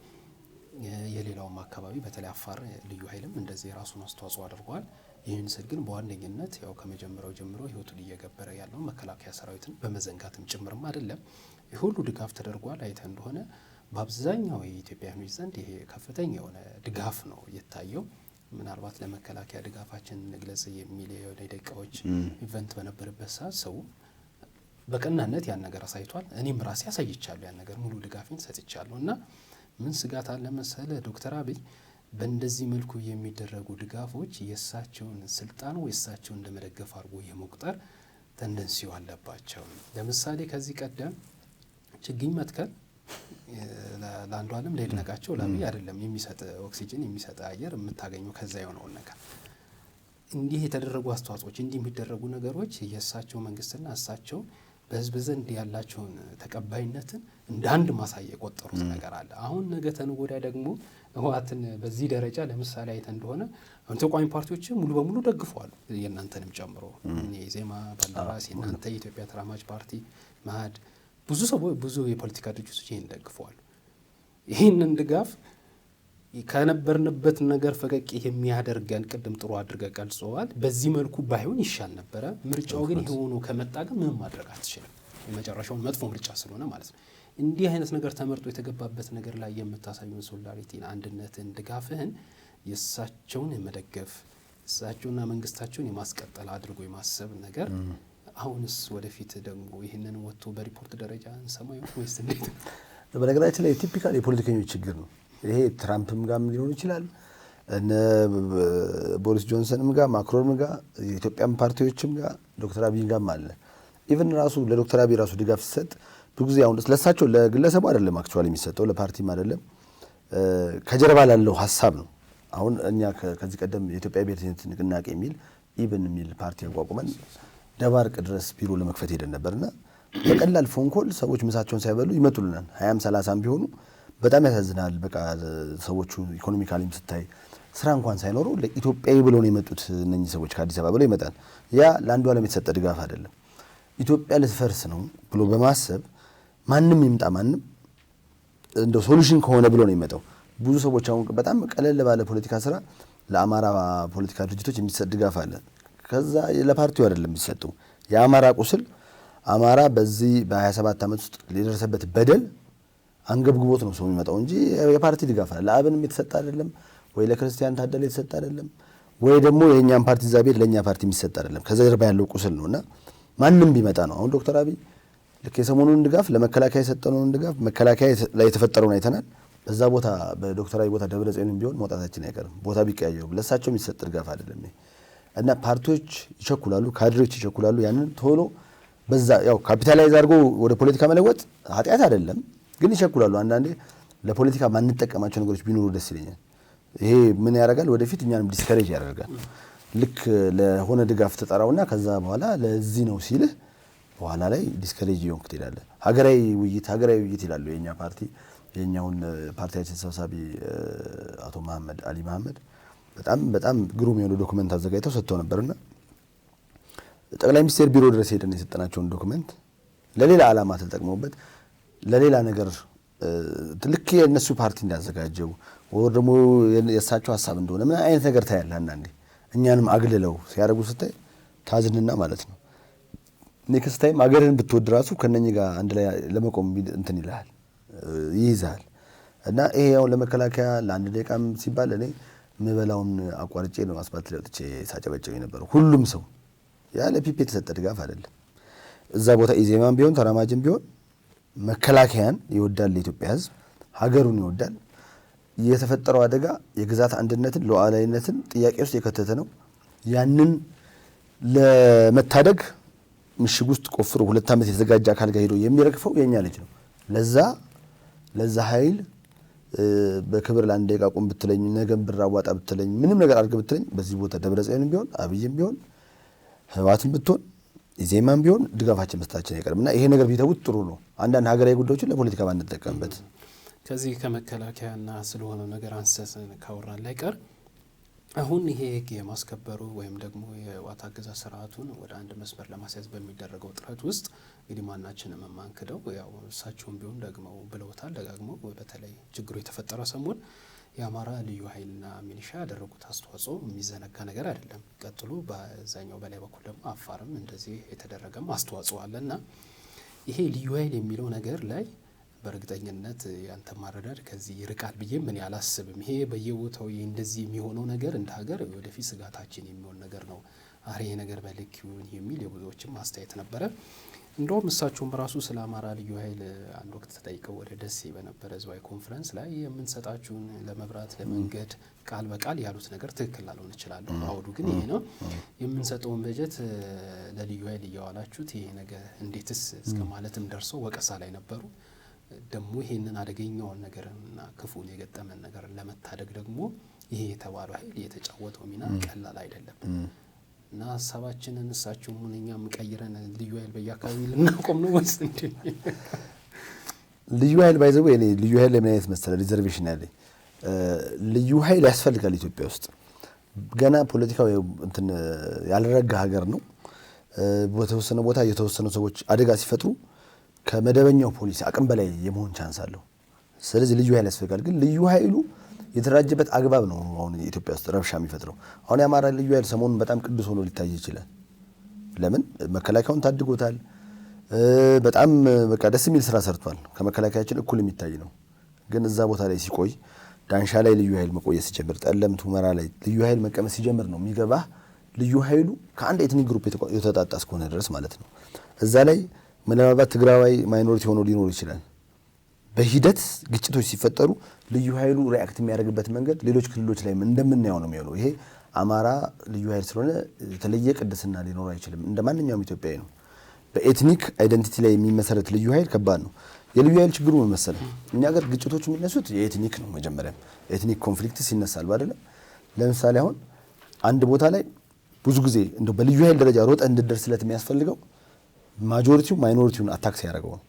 የሌላውም አካባቢ በተለይ አፋር ልዩ ኃይልም እንደዚህ የራሱን አስተዋጽኦ አድርጓል። ይህን ስል ግን በዋነኝነት ያው ከመጀመሪያው ጀምሮ ህይወቱን እየገበረ ያለው መከላከያ ሰራዊትን በመዘንጋትም ጭምርም አይደለም ሁሉ ድጋፍ ተደርጓል። አይተ እንደሆነ በአብዛኛው የኢትዮጵያውያን ዘንድ ይሄ ከፍተኛ የሆነ ድጋፍ ነው የታየው። ምናልባት ለመከላከያ ድጋፋችን እንግለጽ የሚል የሆነ ደቂቃዎች ኢቨንት በነበረበት ሰዓት ሰው በቀናነት ያን ነገር አሳይቷል። እኔም ራሴ አሳይቻለሁ ያን ነገር ሙሉ ድጋፌን ሰጥቻለሁ። እና ምን ስጋት አለ መሰለ ዶክተር አብይ በእንደዚህ መልኩ የሚደረጉ ድጋፎች የእሳቸውን ስልጣን ወይ እሳቸውን እንደመደገፍ አድርጎ የመቁጠር ተንደንሲው አለባቸው። ለምሳሌ ከዚህ ቀደም ችግኝ መትከል ለአንዱ ዓለም ለይድነቃቸው ለአብይ አይደለም የሚሰጥ ኦክሲጅን የሚሰጥ አየር የምታገኘው ከዛ የሆነውን ነገር እንዲህ የተደረጉ አስተዋጽኦች እንዲህ የሚደረጉ ነገሮች የእሳቸው መንግስትና እሳቸው በህዝብ ዘንድ ያላቸውን ተቀባይነትን እንደ አንድ ማሳያ የቆጠሩት ነገር አለ። አሁን ነገ ተነገ ወዲያ ደግሞ ህወሓትን በዚህ ደረጃ ለምሳሌ አይተን እንደሆነ ተቃዋሚ ፓርቲዎች ሙሉ በሙሉ ደግፈዋል፣ የእናንተንም ጨምሮ የኢዜማ ባልደራስ፣ የእናንተ የኢትዮጵያ ተራማጅ ፓርቲ መኢአድ፣ ብዙ ሰዎች ብዙ የፖለቲካ ድርጅቶች ይህን ደግፈዋል። ይህንን ድጋፍ ከነበርንበት ነገር ፈቀቅ የሚያደርገን ቅድም ጥሩ አድርገ ቀልጸዋል። በዚህ መልኩ ባይሆን ይሻል ነበረ። ምርጫው ግን ይሄ ሆኖ ከመጣ ግን ምንም ማድረግ አትችልም። የመጨረሻውን መጥፎ ምርጫ ስለሆነ ማለት ነው። እንዲህ አይነት ነገር ተመርጦ የተገባበት ነገር ላይ የምታሳዩን ሶሊዳሪቲን፣ አንድነትን፣ ድጋፍህን የእሳቸውን የመደገፍ እሳቸውና መንግስታቸውን የማስቀጠል አድርጎ የማሰብ ነገር አሁንስ ወደፊት ደግሞ ይህንን ወጥቶ በሪፖርት ደረጃ እንሰማ ይሆን ወይስ እንዴት? በነገራችን ላይ ቲፒካል የፖለቲከኞች ችግር ነው ይሄ። ትራምፕም ጋር ሊሆን ይችላል እነ ቦሪስ ጆንሰንም ጋር ማክሮንም ጋር የኢትዮጵያን ፓርቲዎችም ጋር ዶክተር አብይ ጋርም አለ። ኢቭን ራሱ ለዶክተር አብይ ራሱ ድጋፍ ሲሰጥ ብዙ ጊዜ አሁን ለሳቸው ለግለሰቡ አይደለም አክቹአሊ የሚሰጠው ለፓርቲም አይደለም ከጀርባ ላለው ሀሳብ ነው። አሁን እኛ ከዚህ ቀደም የኢትዮጵያ ብሔርተኝነት ንቅናቄ የሚል ኢብን የሚል ፓርቲ አቋቁመን ደባርቅ ድረስ ቢሮ ለመክፈት ሄደን ነበርና በቀላል ፎን ኮል ሰዎች ምሳቸውን ሳይበሉ ይመጡልናል። 20 30 ቢሆኑ በጣም ያሳዝናል። በቃ ሰዎቹ ኢኮኖሚካሊም ስታይ ስራ እንኳን ሳይኖሩ ለኢትዮጵያዊ ብለው ነው የመጡት። እነኚህ ሰዎች ከአዲስ አበባ ብለው ይመጣል። ያ ለአንዱ ዓለም የተሰጠ ድጋፍ አይደለም። ኢትዮጵያ ልትፈርስ ነው ብሎ በማሰብ ማንም ይምጣ ማንም እንደው ሶሉሽን ከሆነ ብሎ ነው የመጣው። ብዙ ሰዎች አሁን በጣም ቀለል ባለ ፖለቲካ ስራ ለአማራ ፖለቲካ ድርጅቶች የሚሰጥ ድጋፍ አለ። ከዛ ለፓርቲው አይደለም የሚሰጠው። የአማራ ቁስል አማራ በዚህ በ27 ዓመት ውስጥ ሊደረሰበት በደል አንገብግቦት ነው ሰው የሚመጣው እንጂ የፓርቲ ድጋፍ አለ ለአብንም የተሰጠ አይደለም፣ ወይ ለክርስቲያን ታደለ የተሰጠ አይደለም፣ ወይ ደግሞ የኛን ፓርቲ ዛቤት ለኛ ፓርቲ የሚሰጥ አይደለም። ከዛ ጀርባ ያለው ቁስል ነውና ማንም ቢመጣ ነው። አሁን ዶክተር አብይ ልክ የሰሞኑን ድጋፍ ለመከላከያ የሰጠነውን ድጋፍ መከላከያ ላይ የተፈጠረውን አይተናል። በዛ ቦታ በዶክተር አብይ ቦታ ደብረጽዮንም ቢሆን መውጣታችን አይቀርም። ቦታ ቢቀያየሩ ለሳቸው የሚሰጥ ድጋፍ አይደለም እና ፓርቲዎች ይቸኩላሉ፣ ካድሬዎች ይቸኩላሉ። ያንን ቶሎ በዛ ያው ካፒታላይዝ አድርጎ ወደ ፖለቲካ መለወጥ ኃጢአት አይደለም፣ ግን ይቸኩላሉ። አንዳንዴ ለፖለቲካ ማንጠቀማቸው ነገሮች ቢኖሩ ደስ ይለኛል። ይሄ ምን ያደርጋል? ወደፊት እኛንም ዲስከሬጅ ያደርጋል። ልክ ለሆነ ድጋፍ ተጠራውና ከዛ በኋላ ለዚህ ነው ሲልህ በኋላ ላይ ዲስከሬጅ ይሆንክ ትሄዳለህ። ሀገራዊ ውይይት ይላሉ የኛ ፓርቲ። የኛውን ፓርቲያችን ሰብሳቢ አቶ መሐመድ አሊ መሐመድ በጣም ግሩም የሆነ ዶክመንት አዘጋጅተው ሰጥተው ነበርና ጠቅላይ ሚኒስቴር ቢሮ ድረስ ሄደን የሰጠናቸውን ዶክመንት ለሌላ ዓላማ ተጠቅመውበት ለሌላ ነገር ልክ የእነሱ ፓርቲ እንዳዘጋጀው ወይ ደግሞ የእሳቸው ሀሳብ እንደሆነ ምን አይነት ነገር ታያለህ። አንዳንዴ እኛንም አግልለው ሲያደርጉ ስታይ ታዝንና ማለት ነው። ኔክስት ታይም አገርህን ብትወድ ራሱ ከነኚህ ጋር አንድ ላይ ለመቆም እንትን ይልሃል ይይዛል። እና ይሄ ያው ለመከላከያ ለአንድ ደቂቃም ሲባል እኔ ምበላውን አቋርጬ ነው አስፋልት ላይ ወጥቼ ሳጨበጨብ የነበረው። ሁሉም ሰው ያለ ፒፒ የተሰጠ ድጋፍ አይደለም። እዛ ቦታ ኢዜማም ቢሆን ተራማጅም ቢሆን መከላከያን ይወዳል። የኢትዮጵያ ሕዝብ ሀገሩን ይወዳል። የተፈጠረው አደጋ የግዛት አንድነትን ሉዓላዊነትን ጥያቄ ውስጥ የከተተ ነው። ያንን ለመታደግ ምሽግ ውስጥ ቆፍሮ 2 ዓመት የተዘጋጀ አካል ጋር ሄዶ የሚረግፈው የኛ ልጅ ነው። ለዛ ኃይል በክብር ለአንድ ደቂቃ ቁም ብትለኝ፣ ነገም ብር አዋጣ ብትለኝ፣ ምንም ነገር አድርገህ ብትለኝ በዚህ ቦታ ደብረጽዮንም ቢሆን አብይም ቢሆን ህወሓትም ብትሆን ኢዜማም ቢሆን ድጋፋችን መስጠታችን አይቀርም እና ይሄ ነገር ቢተውት ጥሩ ነው። አንዳንድ ሀገራዊ ጉዳዮችን ለፖለቲካ ባንጠቀምበት። ከዚህ ከመከላከያና ስለሆነው ነገር አንስተን ካወራን ላይ ቀር አሁን ይሄ ህግ የማስከበሩ ወይም ደግሞ የህወሓት አገዛዝ ስርዓቱን ወደ አንድ መስመር ለማስያዝ በሚደረገው ጥረት ውስጥ እንግዲህ ማናችንም የማንክደው ያው እሳቸውም ቢሆን ደግመው ብለውታል ደጋግመው። በተለይ ችግሩ የተፈጠረ ሰሞን የአማራ ልዩ ኃይልና ሚሊሻ ያደረጉት አስተዋጽኦ የሚዘነጋ ነገር አይደለም። ቀጥሎ በዛኛው በላይ በኩል ደግሞ አፋርም እንደዚህ የተደረገም አስተዋጽኦ አለና ይሄ ልዩ ኃይል የሚለው ነገር ላይ በእርግጠኝነት ያንተ ማረዳድ ከዚህ ይርቃል ብዬ ምን ያላስብም። ይሄ በየቦታው እንደዚህ የሚሆነው ነገር እንደ ሀገር ወደፊት ስጋታችን የሚሆን ነገር ነው። አሬ ነገር በልክ ይሁን የሚል የብዙዎችም አስተያየት ነበረ። እንደውም እሳቸውም ራሱ ስለ አማራ ልዩ ኃይል አንድ ወቅት ተጠይቀው ወደ ደሴ በነበረ ህዝባዊ ኮንፈረንስ ላይ የምንሰጣችሁን ለመብራት ለመንገድ ቃል በቃል ያሉት ነገር ትክክል ላልሆን ይችላል። አውዱ ግን ይሄ ነው። የምንሰጠውን በጀት ለልዩ ኃይል እያዋላችሁት ይሄ ነገር እንዴትስ እስከ ማለትም ደርሰው ወቀሳ ላይ ነበሩ። ደግሞ ይሄንን አደገኛውን ነገርና ክፉን የገጠመን ነገር ለመታደግ ደግሞ ይሄ የተባለው ኃይል የተጫወተው ሚና ቀላል አይደለም እና ሀሳባችንን እሳቸውም ሆነ እኛም ቀይረን ልዩ ኃይል በየአካባቢው ልናቆም ነው ወይስ እንዴ? ልዩ ኃይል ባይዘው እኔ ልዩ ኃይል ለምን አይነት መሰለ ሪዘርቬሽን ያለኝ ልዩ ኃይል ያስፈልጋል ኢትዮጵያ ውስጥ ገና ፖለቲካው እንትን ያልረጋ ሀገር ነው። በተወሰነ ቦታ የተወሰኑ ሰዎች አደጋ ሲፈጥሩ ከመደበኛው ፖሊስ አቅም በላይ የመሆን ቻንስ አለው። ስለዚህ ልዩ ኃይል ያስፈልጋል። ግን ልዩ ኃይሉ የተደራጀበት አግባብ ነው አሁን ኢትዮጵያ ውስጥ ረብሻ የሚፈጥረው። አሁን የአማራ ልዩ ኃይል ሰሞኑን በጣም ቅዱስ ሆኖ ሊታይ ይችላል። ለምን መከላከያውን ታድጎታል። በጣም በቃ ደስ የሚል ስራ ሰርቷል። ከመከላከያችን እኩል የሚታይ ነው። ግን እዛ ቦታ ላይ ሲቆይ ዳንሻ ላይ ልዩ ኃይል መቆየት ሲጀምር፣ ጠለምት ሁመራ ላይ ልዩ ኃይል መቀመጥ ሲጀምር ነው የሚገባህ ልዩ ኃይሉ ከአንድ ኤትኒክ ግሩፕ የተጣጣ እስከሆነ ድረስ ማለት ነው። እዛ ላይ ምናልባት ትግራዋይ ማይኖሪቲ ሆኖ ሊኖር ይችላል። በሂደት ግጭቶች ሲፈጠሩ ልዩ ኃይሉ ሪአክት የሚያደርግበት መንገድ ሌሎች ክልሎች ላይ እንደምናየው ነው የሚሆነው። ይሄ አማራ ልዩ ኃይል ስለሆነ የተለየ ቅድስና ሊኖር አይችልም። እንደ ማንኛውም ኢትዮጵያዊ ነው። በኤትኒክ አይደንቲቲ ላይ የሚመሰረት ልዩ ኃይል ከባድ ነው። የልዩ ኃይል ችግሩ ምን መሰለህ? እኛ ሀገር ግጭቶች የሚነሱት የኤትኒክ ነው። መጀመሪያም ኤትኒክ ኮንፍሊክትስ ይነሳል አይደለም። ለምሳሌ አሁን አንድ ቦታ ላይ ብዙ ጊዜ እንደው በልዩ ኃይል ደረጃ ሮጠ እንድደርስለት የሚያስፈልገው ማጆሪቲው ማይኖሪቲውን አታክ ሲያደርገው ነው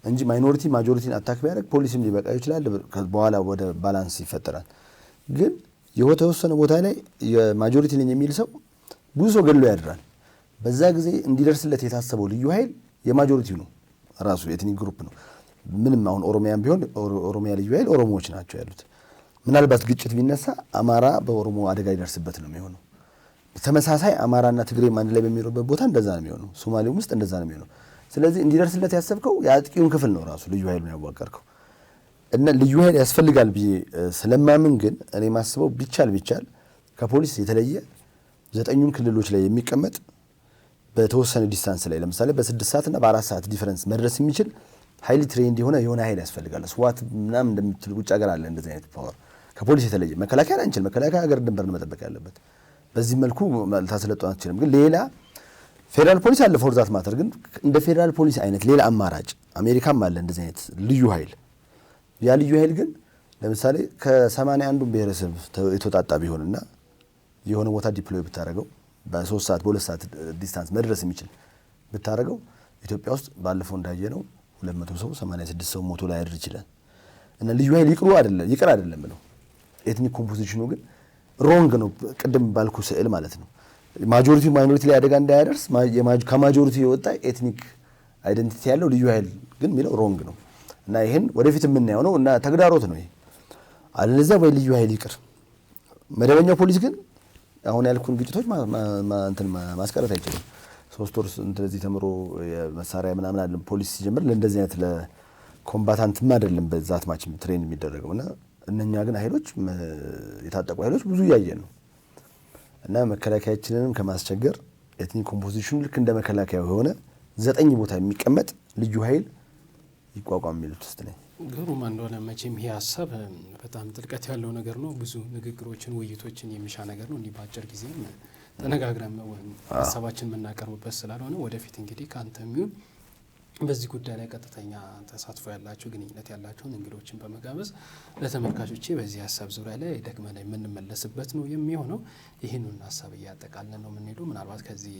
እንጂ ማይኖሪቲ ማጆሪቲን አታክ ቢያደርግ ፖሊስም ሊበቃ ይችላል። በኋላ ወደ ባላንስ ይፈጠራል። ግን የተወሰነ ቦታ ላይ የማጆሪቲ ነኝ የሚል ሰው ብዙ ሰው ገድሎ ያድራል። በዛ ጊዜ እንዲደርስለት የታሰበው ልዩ ኃይል የማጆሪቲው ነው፣ ራሱ ኤትኒክ ግሩፕ ነው። ምንም አሁን ኦሮሚያም ቢሆን ኦሮሚያ ልዩ ኃይል ኦሮሞዎች ናቸው ያሉት። ምናልባት ግጭት ቢነሳ አማራ በኦሮሞ አደጋ ይደርስበት ነው የሚሆነው። ተመሳሳይ አማራና ትግሬም አንድ ላይ በሚኖርበት ቦታ እንደዛ ነው የሚሆነው። ሶማሌም ውስጥ እንደዛ ነው የሚሆነው። ስለዚህ እንዲደርስለት ያሰብከው የአጥቂውን ክፍል ነው ራሱ ልዩ ኃይሉን ያዋቀርከው እና ልዩ ኃይል ያስፈልጋል ብዬ ስለማምን ግን እኔ ማስበው ቢቻል ከፖሊስ የተለየ 9ኙም ክልሎች ላይ የሚቀመጥ በተወሰነ ዲስታንስ ላይ ለምሳሌ በ6 ሰዓትና በ4 ሰዓት ዲፈረንስ መድረስ የሚችል ሃይሊ ትሬንድ የሆነ ኃይል ያስፈልጋል። ስዋት ምናምን እንደምትል ውጭ ሀገር አለ እንደዚህ አይነት ፓወር። ከፖሊስ የተለየ መከላከያ አንችል። መከላከያ ሀገር ድንበርን መጠበቅ ያለበት በዚህ መልኩ ልታሰለጥን አትችልም። ግን ሌላ ፌዴራል ፖሊስ አለ ፎር ዛት ማተር። ግን እንደ ፌዴራል ፖሊስ አይነት ሌላ አማራጭ አሜሪካም አለ እንደዚህ አይነት ልዩ ኃይል። ያ ልዩ ኃይል ግን ለምሳሌ ከ81ዱም ብሔረሰብ የተወጣጣ ቢሆንና የሆነ ቦታ ዲፕሎይ ብታደርገው በ3 ሰዓት በ2 ሰዓት ዲስታንስ መድረስ የሚችል ብታደርገው ኢትዮጵያ ውስጥ ባለፈው እንዳየነው 200 ሰው 86 ሰው ሞቶ ላይ ያድር ይችላል። እና ልዩ ኃይል ይቅር አይደለም ነው። ኤትኒክ ኮምፖዚሽኑ ግን ሮንግ ነው። ቅድም ባልኩ ስዕል ማለት ነው። ማጆሪቲ ማይኖሪቲ ላይ አደጋ እንዳያደርስ ከማጆሪቲ የወጣ ኤትኒክ አይደንቲቲ ያለው ልዩ ኃይል ግን የሚለው ሮንግ ነው እና ይሄን ወደፊት የምናየው ነው እና ተግዳሮት ነው ይሄ። አለዚያ ወይ ልዩ ኃይል ይቅር። መደበኛው ፖሊስ ግን አሁን ያልኩን ግጭቶች ማስቀረት አይችልም። 3 ወር እንደዚህ ተምሮ የመሳሪያ ምናምን አለ ፖሊስ ሲጀምር ለእንደዚህ አይነት ለኮምባታንትም አይደለም በዛት ማች ትሬን የሚደረገውና እነኛ ግን ኃይሎች የታጠቁ ኃይሎች ብዙ እያየን ነው እና መከላከያችንንም ከማስቸገር ኤትኒክ ኮምፖዚሽኑ ልክ እንደ መከላከያው የሆነ 9 ቦታ የሚቀመጥ ልዩ ኃይል ይቋቋም የሚሉት ውስጥ ነኝ። ግሩም እንደሆነ መቼም ይሄ ሀሳብ በጣም ጥልቀት ያለው ነገር ነው። ብዙ ንግግሮችን ውይይቶችን የሚሻ ነገር ነው። እንዲህ በአጭር ጊዜም ተነጋግረን ሀሳባችን የምናቀርብበት ስላልሆነ ወደፊት እንግዲህ ከአንተም ይሁን በዚህ ጉዳይ ላይ ቀጥተኛ ተሳትፎ ያላቸው ግንኙነት ያላቸውን እንግዶችን በመጋበዝ ለተመልካቾቼ በዚህ ሀሳብ ዙሪያ ላይ ደግመን የምንመለስበት ነው የሚሆነው። ይህንን ሀሳብ እያጠቃለን ነው የምንሄደው። ምናልባት ከዚህ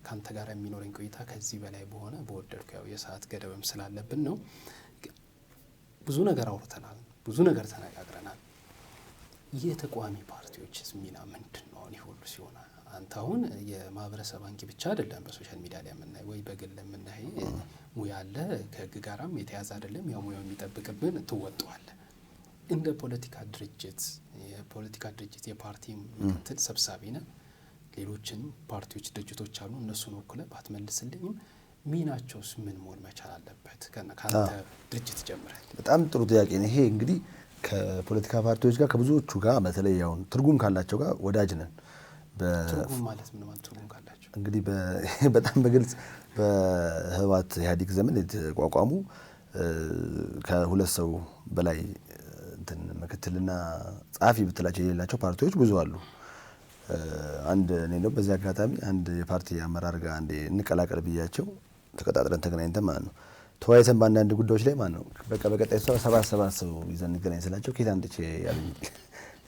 ካንተ ጋር የሚኖረኝ ቆይታ ከዚህ በላይ በሆነ በወደድኩ ያው የሰዓት ገደብም ስላለብን ነው። ብዙ ነገር አውርተናል፣ ብዙ ነገር ተነጋግረናል። የተቃዋሚ ፓርቲዎችስ ሚና ምንድን ነው? ይህ ሁሉ ሲሆን አንተ አሁን የማህበረሰብ አንቂ ብቻ አይደለም በሶሻል ሚዲያ ላይ የምናይ ወይ በግል የምናይ ሙያ አለ፣ ከህግ ጋራም የተያዘ አይደለም። ያው ሙያው የሚጠብቅብን ትወጣዋለህ። እንደ ፖለቲካ ድርጅት የፓርቲ ምክትል ሰብሳቢ ነህ። ሌሎችን ፓርቲዎች ድርጅቶች አሉ፣ እነሱን ወክለህ ባትመልስልኝም ሚናቸውስ ምን መሆን መቻል አለበት? ከአንተ ድርጅት ጀምረህ። በጣም ጥሩ ጥያቄ ነው ይሄ። እንግዲህ ከፖለቲካ ፓርቲዎች ጋር ከብዙዎቹ ጋር በተለይ አሁን ትርጉም ካላቸው ጋር ወዳጅ ነን። ትርጉም ማለት ምን ማለት ትርጉም ካላቸው እንግዲህ በጣም በግልጽ በህወሓት ኢህአዴግ ዘመን የተቋቋሙ ከሁለት ሰው በላይ እንትን ምክትልና ጸሐፊ ብትላቸው የሌላቸው ፓርቲዎች ብዙ አሉ። አንድ እኔ ነው በዚህ አጋጣሚ አንድ የፓርቲ አመራር ጋር አንዴ እንቀላቀል ብያቸው ተቀጣጥረን ተገናኝተን ማለት ነው ተወያይተን በአንዳንድ ጉዳዮች ላይ ማለት ነው በቃ በቀጣይ ሰባት ሰው ይዘን እንገናኝ ስላቸው ከየት አንጥቼ ያሉኝ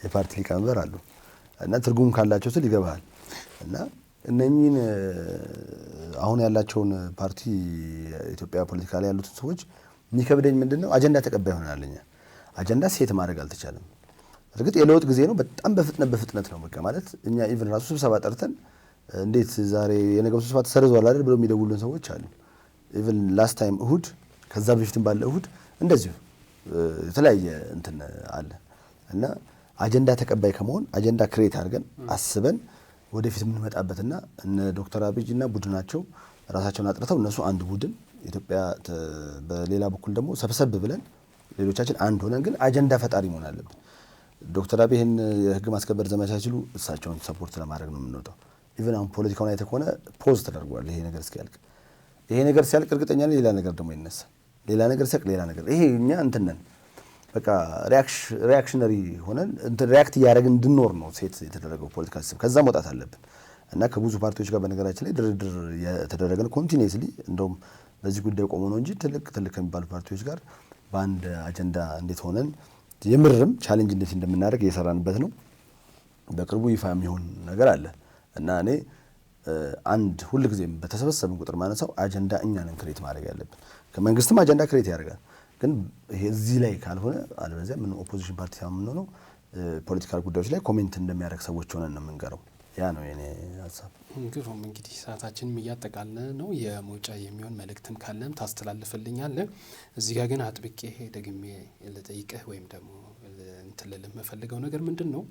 የፓርቲ ሊቀመንበር አሉ እና ትርጉም ካላቸው ስል ይገባሃል። እና እነኚህን አሁን ያላቸውን ፓርቲ ኢትዮጵያ ፖለቲካ ላይ ያሉትን ሰዎች የሚከብደኝ ምንድነው አጀንዳ ተቀባይ ሆናለኛ አጀንዳ ሴት ማድረግ አልተቻለም። እርግጥ የለውጥ ጊዜ ነው። በጣም በፍጥነት ነው በቃ ማለት እኛ ኢቭን ራሱ ስብሰባ ጠርተን እንዴት ዛሬ የነገው ስብሰባ ተሰርዟል አይደል ብለው የሚደውሉን ሰዎች አሉ። ኢቭን ላስት ታይም እሁድ ከዛ በፊትም ባለ እሁድ እንደዚሁ የተለያየ እንትን አለ እና አጀንዳ ተቀባይ ከመሆን አጀንዳ ክሬት አድርገን አስበን ወደፊት የምንመጣበትና እነ ዶክተር አብይና ቡድናቸው ራሳቸውን አጥርተው እነሱ አንድ ቡድን ኢትዮጵያ በሌላ በኩል ደግሞ ሰብሰብ ብለን ሌሎቻችን አንድ ሆነን ግን አጀንዳ ፈጣሪ መሆን አለብን። ዶክተር አብይ ይህን የህግ ማስከበር ዘመቻ ሲሉ እሳቸውን ሰፖርት ለማድረግ ነው የምንወጣው። ኢቭን አሁን ፖለቲካውን አይተህ ከሆነ ፖዝ ተደርጓል። ይሄ ነገር እስኪያልቅ ይሄ ነገር ሲያልቅ እርግጠኛ ነኝ ሌላ ነገር ደግሞ ይነሳል። ሌላ ነገር ሲያልቅ ሌላ ነገር ይሄ እኛ እንትን ነን በቃ ሪያክሽነሪ ሆነን እንትን ሪያክት እያደረግን እንድንኖር ነው ሴት የተደረገው ፖለቲካ ሲስተም። ከዛ መውጣት አለብን እና ከብዙ ፓርቲዎች ጋር በነገራችን ላይ ድርድር የተደረገ ነው ኮንቲኒየስሊ። እንደውም በዚህ ጉዳይ ቆሞ ነው እንጂ ትልቅ ከሚባሉ ፓርቲዎች ጋር በአንድ አጀንዳ እንዴት ሆነን የምርም ቻሌንጅ እንዴት እንደምናደርግ እየሰራንበት ነው። በቅርቡ ይፋ የሚሆን ነገር አለ እና እኔ አንድ ሁልጊዜም በተሰበሰብን ቁጥር ማነሳው አጀንዳ እኛ ነን ክሬት ማድረግ ያለብን። ከመንግስትም አጀንዳ ክሬት ያደርጋል ግን ይሄ እዚህ ላይ ካልሆነ አለበለዚያ ምን ኦፖዚሽን ፓርቲ የምንሆነው ፖለቲካል ጉዳዮች ላይ ኮሜንት እንደሚያደርግ ሰዎች ሆነን ነው የምንቀረው። ያ ነው የኔ ሀሳብ። ግሩም እንግዲህ ሰዓታችንም እያጠቃለለ ነው። የመውጫ የሚሆን መልእክትም ካለም ታስተላልፍልኛለህ። እዚህ ጋር ግን አጥብቄ ደግሜ ልጠይቅህ ወይም ደግሞ እንትን ልልህ የምፈልገው ነገር ምንድን ነው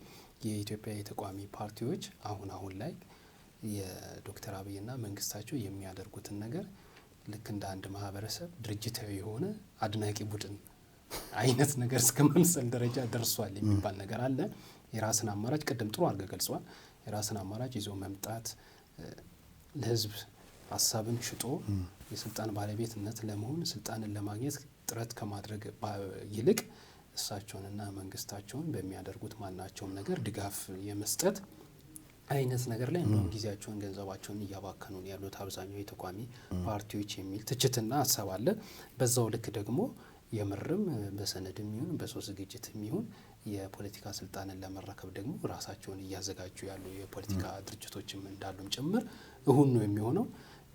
የኢትዮጵያ የተቃዋሚ ፓርቲዎች አሁን ላይ የዶክተር አብይና መንግስታቸው የሚያደርጉትን ነገር ልክ እንደ አንድ ማህበረሰብ ድርጅታዊ የሆነ አድናቂ ቡድን አይነት ነገር እስከ መምሰል ደረጃ ደርሷል የሚባል ነገር አለ። የራስን አማራጭ ቅድም ጥሩ አድርገህ ገልጿል። የራስን አማራጭ ይዞ መምጣት ለህዝብ ሀሳብን ሽጦ የስልጣን ባለቤትነት ለመሆን ስልጣንን ለማግኘት ጥረት ከማድረግ ይልቅ እሳቸውንና መንግስታቸውን በሚያደርጉት ማናቸውም ነገር ድጋፍ የመስጠት አይነት ነገር ላይ ነው ጊዜያቸውን ገንዘባቸውን እያባከኑ ያሉት አብዛኛው የተቃዋሚ ፓርቲዎች የሚል ትችትና ሀሳብ አለ። በዛው ልክ ደግሞ የምርም በሰነድም ይሁን በሶስት ዝግጅትም ይሁን የፖለቲካ ስልጣንን ለመረከብ ደግሞ ራሳቸውን እያዘጋጁ ያሉ የፖለቲካ ድርጅቶችም እንዳሉም ጭምር እሁን ነው የሚሆነው።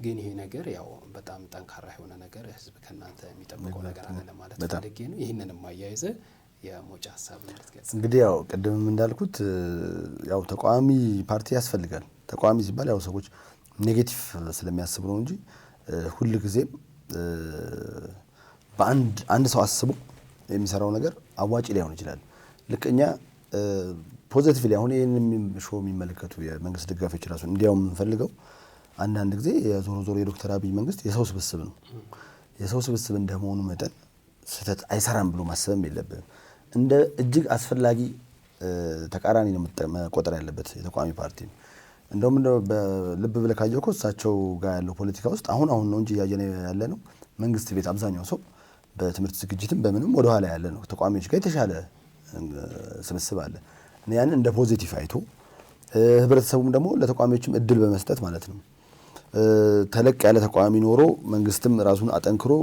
ግን ይሄ ነገር ያው በጣም ጠንካራ የሆነ ነገር ህዝብ ከናንተ የሚጠብቀው ነገር አለ ለማለት ፈልጌ ነው። ይህንንም አያይዘ የመውጫ ሀሳብ እንድትገልጽ። እንግዲህ ያው ቅድምም እንዳልኩት ያው ተቃዋሚ ፓርቲ ያስፈልጋል። ተቃዋሚ ሲባል ያው ሰዎች ኔጌቲቭ ስለሚያስቡ ነው እንጂ ሁልጊዜም በአንድ ሰው አስቦ የሚሰራው ነገር አዋጪ ሊሆን ይችላል። ልክ እኛ ፖዚቲቭሊ አሁን ይሄንን ሾው የሚመለከቱ የመንግስት ደጋፊዎች ራሱ እንዲያውም የምንፈልገው አንዳንድ ጊዜ ዞሮ የዶክተር አብይ መንግስት የሰው ስብስብ ነው። የሰው ስብስብ እንደመሆኑ መጠን ስህተት አይሰራም ብሎ ማሰብም የለብንም። እንደ እጅግ አስፈላጊ ተቃራኒ ነው መቆጠር ያለበት የተቃዋሚ ፓርቲ። እንደውም በልብ ብለህ ካየው እኮ እሳቸው ጋር ያለው ፖለቲካ ውስጥ አሁን ነው እንጂ እያየን ያለ ነው መንግስት ቤት አብዛኛው ሰው በትምህርት ዝግጅትም በምንም ወደ ኋላ ያለ ነው። ተቃዋሚዎች ጋር የተሻለ ስብስብ አለ። ያን እንደ ፖዚቲቭ አይቶ ህብረተሰቡም ደግሞ ለተቃዋሚዎችም እድል በመስጠት ማለት ነው ተለቅ ያለ ተቃዋሚ ኖሮ መንግስትም ራሱን አጠንክሮ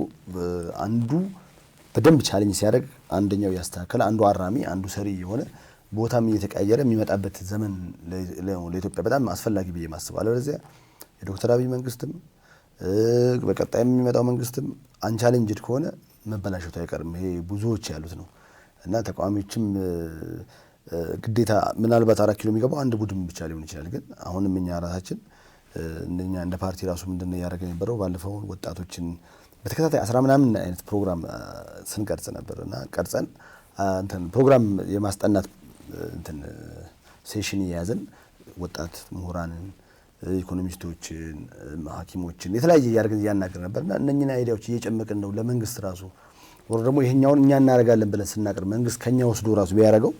አንዱ በደንብ ቻሌንጅ ሲያደርግ አንደኛው ያስተካከለ አንዱ አራሚ አንዱ ሰሪ የሆነ ቦታም እየተቀያየረ የሚመጣበት ዘመን ለኢትዮጵያ በጣም አስፈላጊ ብዬ ማስባለሁ። ለዚያ የዶክተር አብይ መንግስትም በቀጣይም የሚመጣው መንግስትም አንቻሌንጅድ ከሆነ መበላሸቱ አይቀርም። ይሄ ብዙዎች ያሉት ነው እና ተቃዋሚዎችም ግዴታ ምናልባት 4 ኪሎ የሚገባው አንድ ቡድን ብቻ ሊሆን ይችላል። ግን አሁንም እኛ ራሳችን እኛ እንደ ፓርቲ ራሱ ምንድነው ያደረገን የነበረው ባለፈው ወጣቶችን በተከታታይ 10 ምናምን አይነት ፕሮግራም ስንቀርጽ ነበርና ቀርጸን እንትን ፕሮግራም የማስጠናት እንትን ሴሽን የያዘን ወጣት ምሁራንን፣ ኢኮኖሚስቶችን፣ ሐኪሞችን የተለያየ ያርገን ያናገር ነበርና እነኚህን አይዲያዎች እየጨመቅን ነው ለመንግስት ራሱ ወር ደግሞ ይሄኛውን እኛ እናደርጋለን ብለን ስናቀር መንግስት ከኛ ወስዶ ራሱ ቢያደርገው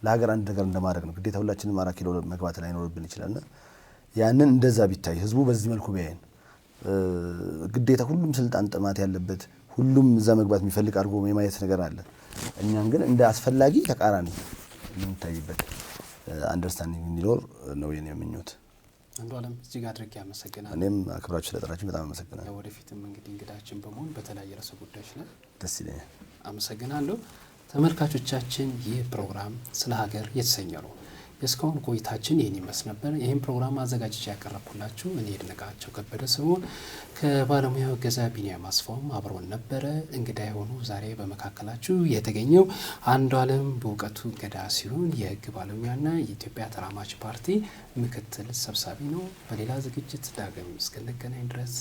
ለሀገር አንድ ነገር እንደማድረግ ነው። ግዴታ ሁላችንም 4 ኪሎ መግባት ላይ ኖርብን ይችላልና ያንን እንደዛ ቢታይ ህዝቡ በዚህ መልኩ ቢያየን ግዴታ ሁሉም ስልጣን ጥማት ያለበት ሁሉም እዛ መግባት የሚፈልግ አድርጎ የማየት ነገር አለ። እኛን ግን እንደ አስፈላጊ ተቃራኒ የምንታይበት አንደርስታንዲንግ እንዲኖር ነው የኔ ምኞት። አንዱዓለም እጅግ አድርጌ አመሰግናለሁ። እኔም አክብራችሁ ስለጠራችሁ በጣም አመሰግናለሁ። ወደፊትም እንግዲህ እንግዳችን በመሆን በተለያየ ርዕሰ ጉዳዮች ላይ ደስ ይለኛል። አመሰግናለሁ። ተመልካቾቻችን ይህ ፕሮግራም ስለ ሀገር የተሰኘ ነው። የእስካሁን ቆይታችን ይህን ይመስል ነበር። ይህን ፕሮግራም አዘጋጅቼ ያቀረብኩላችሁ እኔ ይድነቃቸው ከበደ ሲሆን ከባለሙያው ገዛ ቢኒያም አስፋውም አብሮን ነበረ። እንግዳ የሆኑ ዛሬ በመካከላችሁ የተገኘው አንዱዓለም በእውቀቱ ገዳ ሲሆን የህግ ባለሙያና የኢትዮጵያ ተራማጅ ፓርቲ ምክትል ሰብሳቢ ነው። በሌላ ዝግጅት ዳግም እስክንገናኝ ድረስ